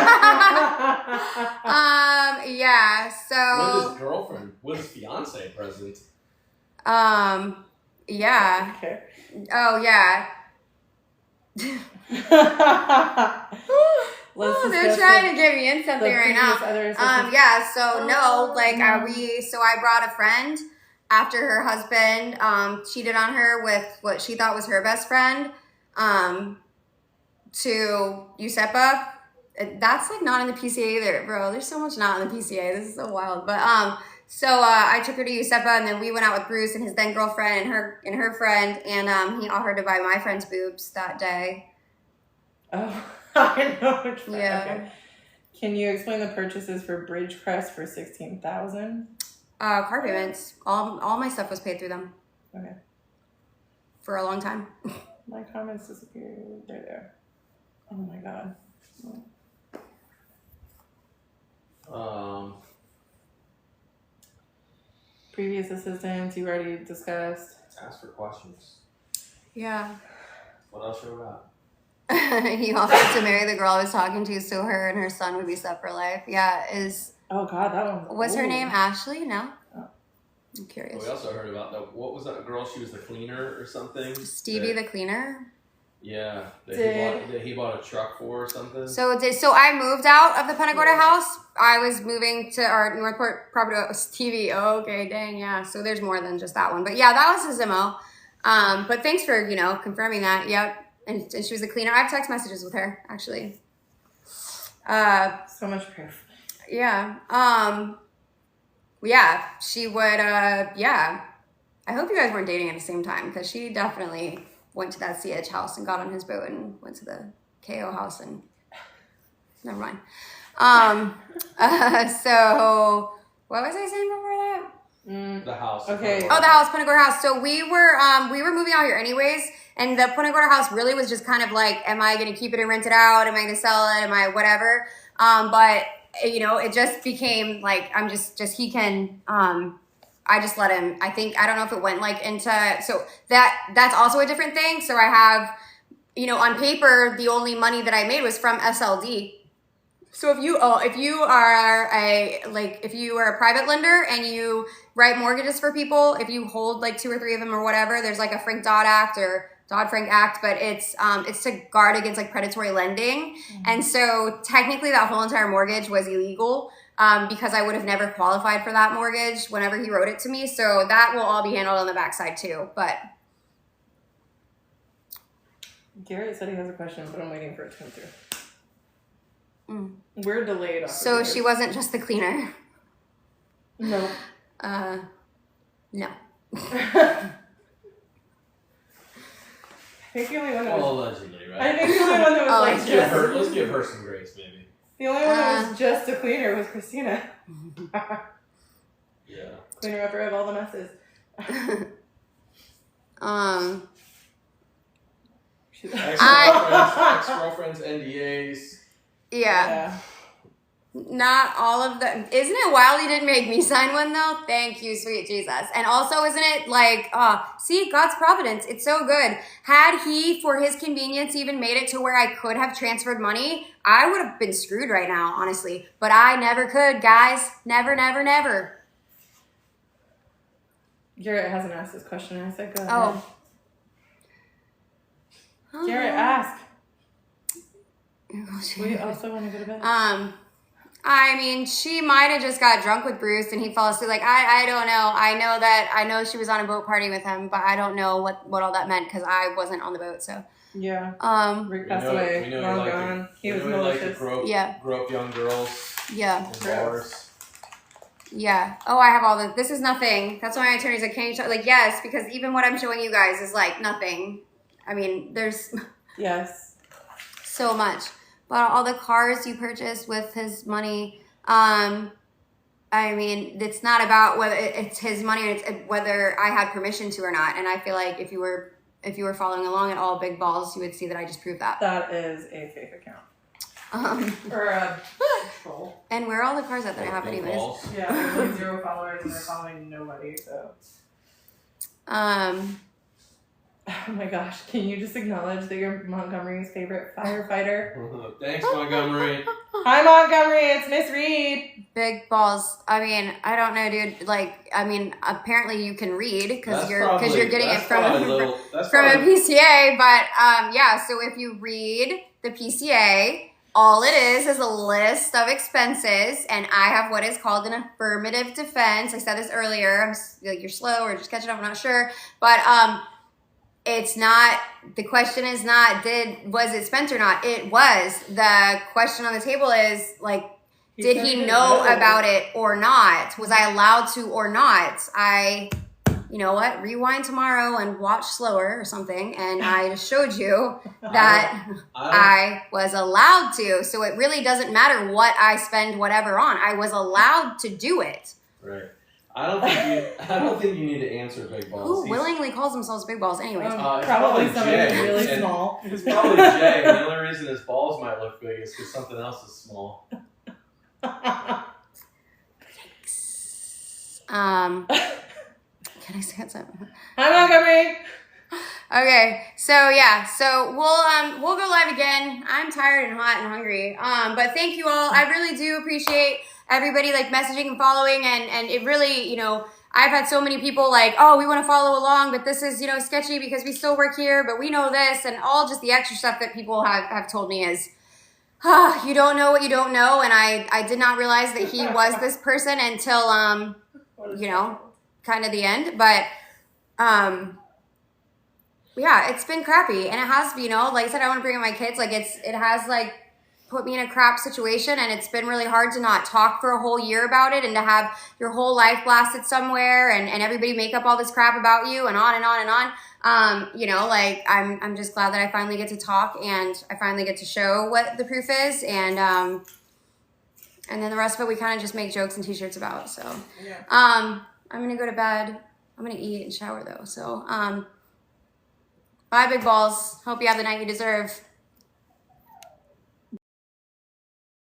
Yeah. So. With his girlfriend, with his fiance president. Yeah. Okay. Oh, yeah. They're trying to get me in something right now. Yeah, so no, like so I brought a friend after her husband cheated on her with what she thought was her best friend to USEPA. That's like not in the PCA either, bro. There's so much not in the PCA. This is so wild. But so I took her to USEPA, and then we went out with Bruce and his then girlfriend and her friend, and he offered to buy my friend's boobs that day. Oh, I know which one. Yeah. Okay. Can you explain the purchases for Bridgecrest for $16,000? Car payments. All my stuff was paid through them. Okay. For a long time. My comments disappeared. They're there. Oh my god. Previous assistants you already discussed. Ask for questions. Yeah. What else you got? He offered to marry the girl I was talking to so her and her son would be set for life. Yeah, Oh god, that one. What's her name? Ashley? No? Oh. I'm curious. We also heard about what was that girl? She was the cleaner or something? Stevie the cleaner? Yeah. That he bought a truck for or something? So I moved out of the Punta Gorda house. I was moving to our Northport property. It was TV. Oh, okay, dang, yeah. So there's more than just that one. But yeah, that was his MO. But thanks for, confirming that. Yep. And she was a cleaner. I have text messages with her, actually. So much proof. Yeah. Yeah, she would, yeah. I hope you guys weren't dating at the same time, because she definitely went to that CH house and got on his boat and went to the KO house and never mind. So what was I saying before that? The house. Okay. Oh, the house, Punta Gorda house. So we were moving out here anyways, and the Punta Gorda house really was just kind of like, am I going to keep it and rent it out? Am I going to sell it? Am I whatever? But you know, it just became like, I'm just he can, I just let him, I think, I don't know if it went like into, so that's also a different thing. So I have, you know, on paper, the only money that I made was from SLD. So if you are a private lender and you write mortgages for people, if you hold like 2 or 3 of them or whatever, there's like a Frank-Dodd Act or Dodd-Frank Act, but it's to guard against like predatory lending. Mm-hmm. And so technically that whole entire mortgage was illegal because I would have never qualified for that mortgage whenever he wrote it to me. So that will all be handled on the backside too. But Garrett said he has a question, but I'm waiting for it to come through. We're delayed. So she wasn't just the cleaner. No. No. I think the only one that was... allegedly, right? I think the only one that was Let's give her some grace, maybe. The only one that was just a cleaner was Christina. Yeah. Cleaner upper of all the messes. Ex-girlfriends, NDAs. Yeah. Not all of them. Isn't it wild he didn't make me sign one though? Thank you, sweet Jesus. And also, isn't it like, see, God's providence. It's so good. Had he, for his convenience, even made it to where I could have transferred money, I would have been screwed right now, honestly. But I never could, guys. Never, never, never. Garrett hasn't asked this question. I said, go ahead. Oh. Garrett, ask. We also want to go to bed. I mean, she might have just got drunk with Bruce and he fell asleep. Like, I don't know. I know she was on a boat party with him, but I don't know what all that meant because I wasn't on the boat, so. Yeah. Rick passed away. Long gone. He was malicious. Grow up young girls. Yeah. In bars. Yeah. Oh, I have all the, this is nothing. That's why my attorney's like, can you show, like, yes, because even what I'm showing you guys is like nothing. I mean, there's. Yes. So much. But all the cars you purchased with his money, I mean, it's not about whether it's his money or it's whether I had permission to or not. And I feel like if you were following along at all Big Balls, you would see that I just proved that. That is a fake account. Or a troll. And where are all the cars that I have anyways? Yeah, I have 0 followers and they're following nobody, so. Oh my gosh, can you just acknowledge that you're Montgomery's favorite firefighter? Thanks, Montgomery. Hi, Montgomery, it's Miss Reed. Big Balls. I mean, I don't know, dude. Like, I mean, apparently you can read because you're getting it from a PCA. But yeah, so if you read the PCA, all it is a list of expenses, and I have what is called an affirmative defense. I said this earlier. I'm like, you're slow or just catching up. I'm not sure, but it's not, the question is not, was it spent or not? It was. The question on the table is, like, did he know about it or not? Was I allowed to or not? You know what? Rewind tomorrow and watch slower or something. And I just showed you that I was allowed to. So it really doesn't matter what I spend whatever on. I was allowed to do it. Right. I don't think you need to answer Big Balls. Who willingly calls themselves Big Balls anyways? Probably somebody really small. It's probably Jay, and the only reason his balls might look big is because something else is small. Can I say something? Hi, Montgomery. Okay, so yeah, so we'll go live again. I'm tired and hot and hungry. But thank you all. I really do appreciate everybody like messaging and following, and it really, you know, I've had so many people like, oh, we want to follow along, but this is, you know, sketchy because we still work here, but we know this, and all just the extra stuff that people have told me is, you don't know what you don't know, and I did not realize that he was this person until, you know, kind of the end, but, yeah, it's been crappy, and it has, you know, like I said, I want to bring in my kids, like it has like put me in a crap situation, and it's been really hard to not talk for a whole year about it and to have your whole life blasted somewhere and everybody make up all this crap about you and on and on and on. You know, like I'm just glad that I finally get to talk and I finally get to show what the proof is, and then the rest of it we kind of just make jokes and t-shirts about. So, yeah. I'm gonna go to bed. I'm gonna eat and shower though. So, bye, big balls. Hope you have the night you deserve.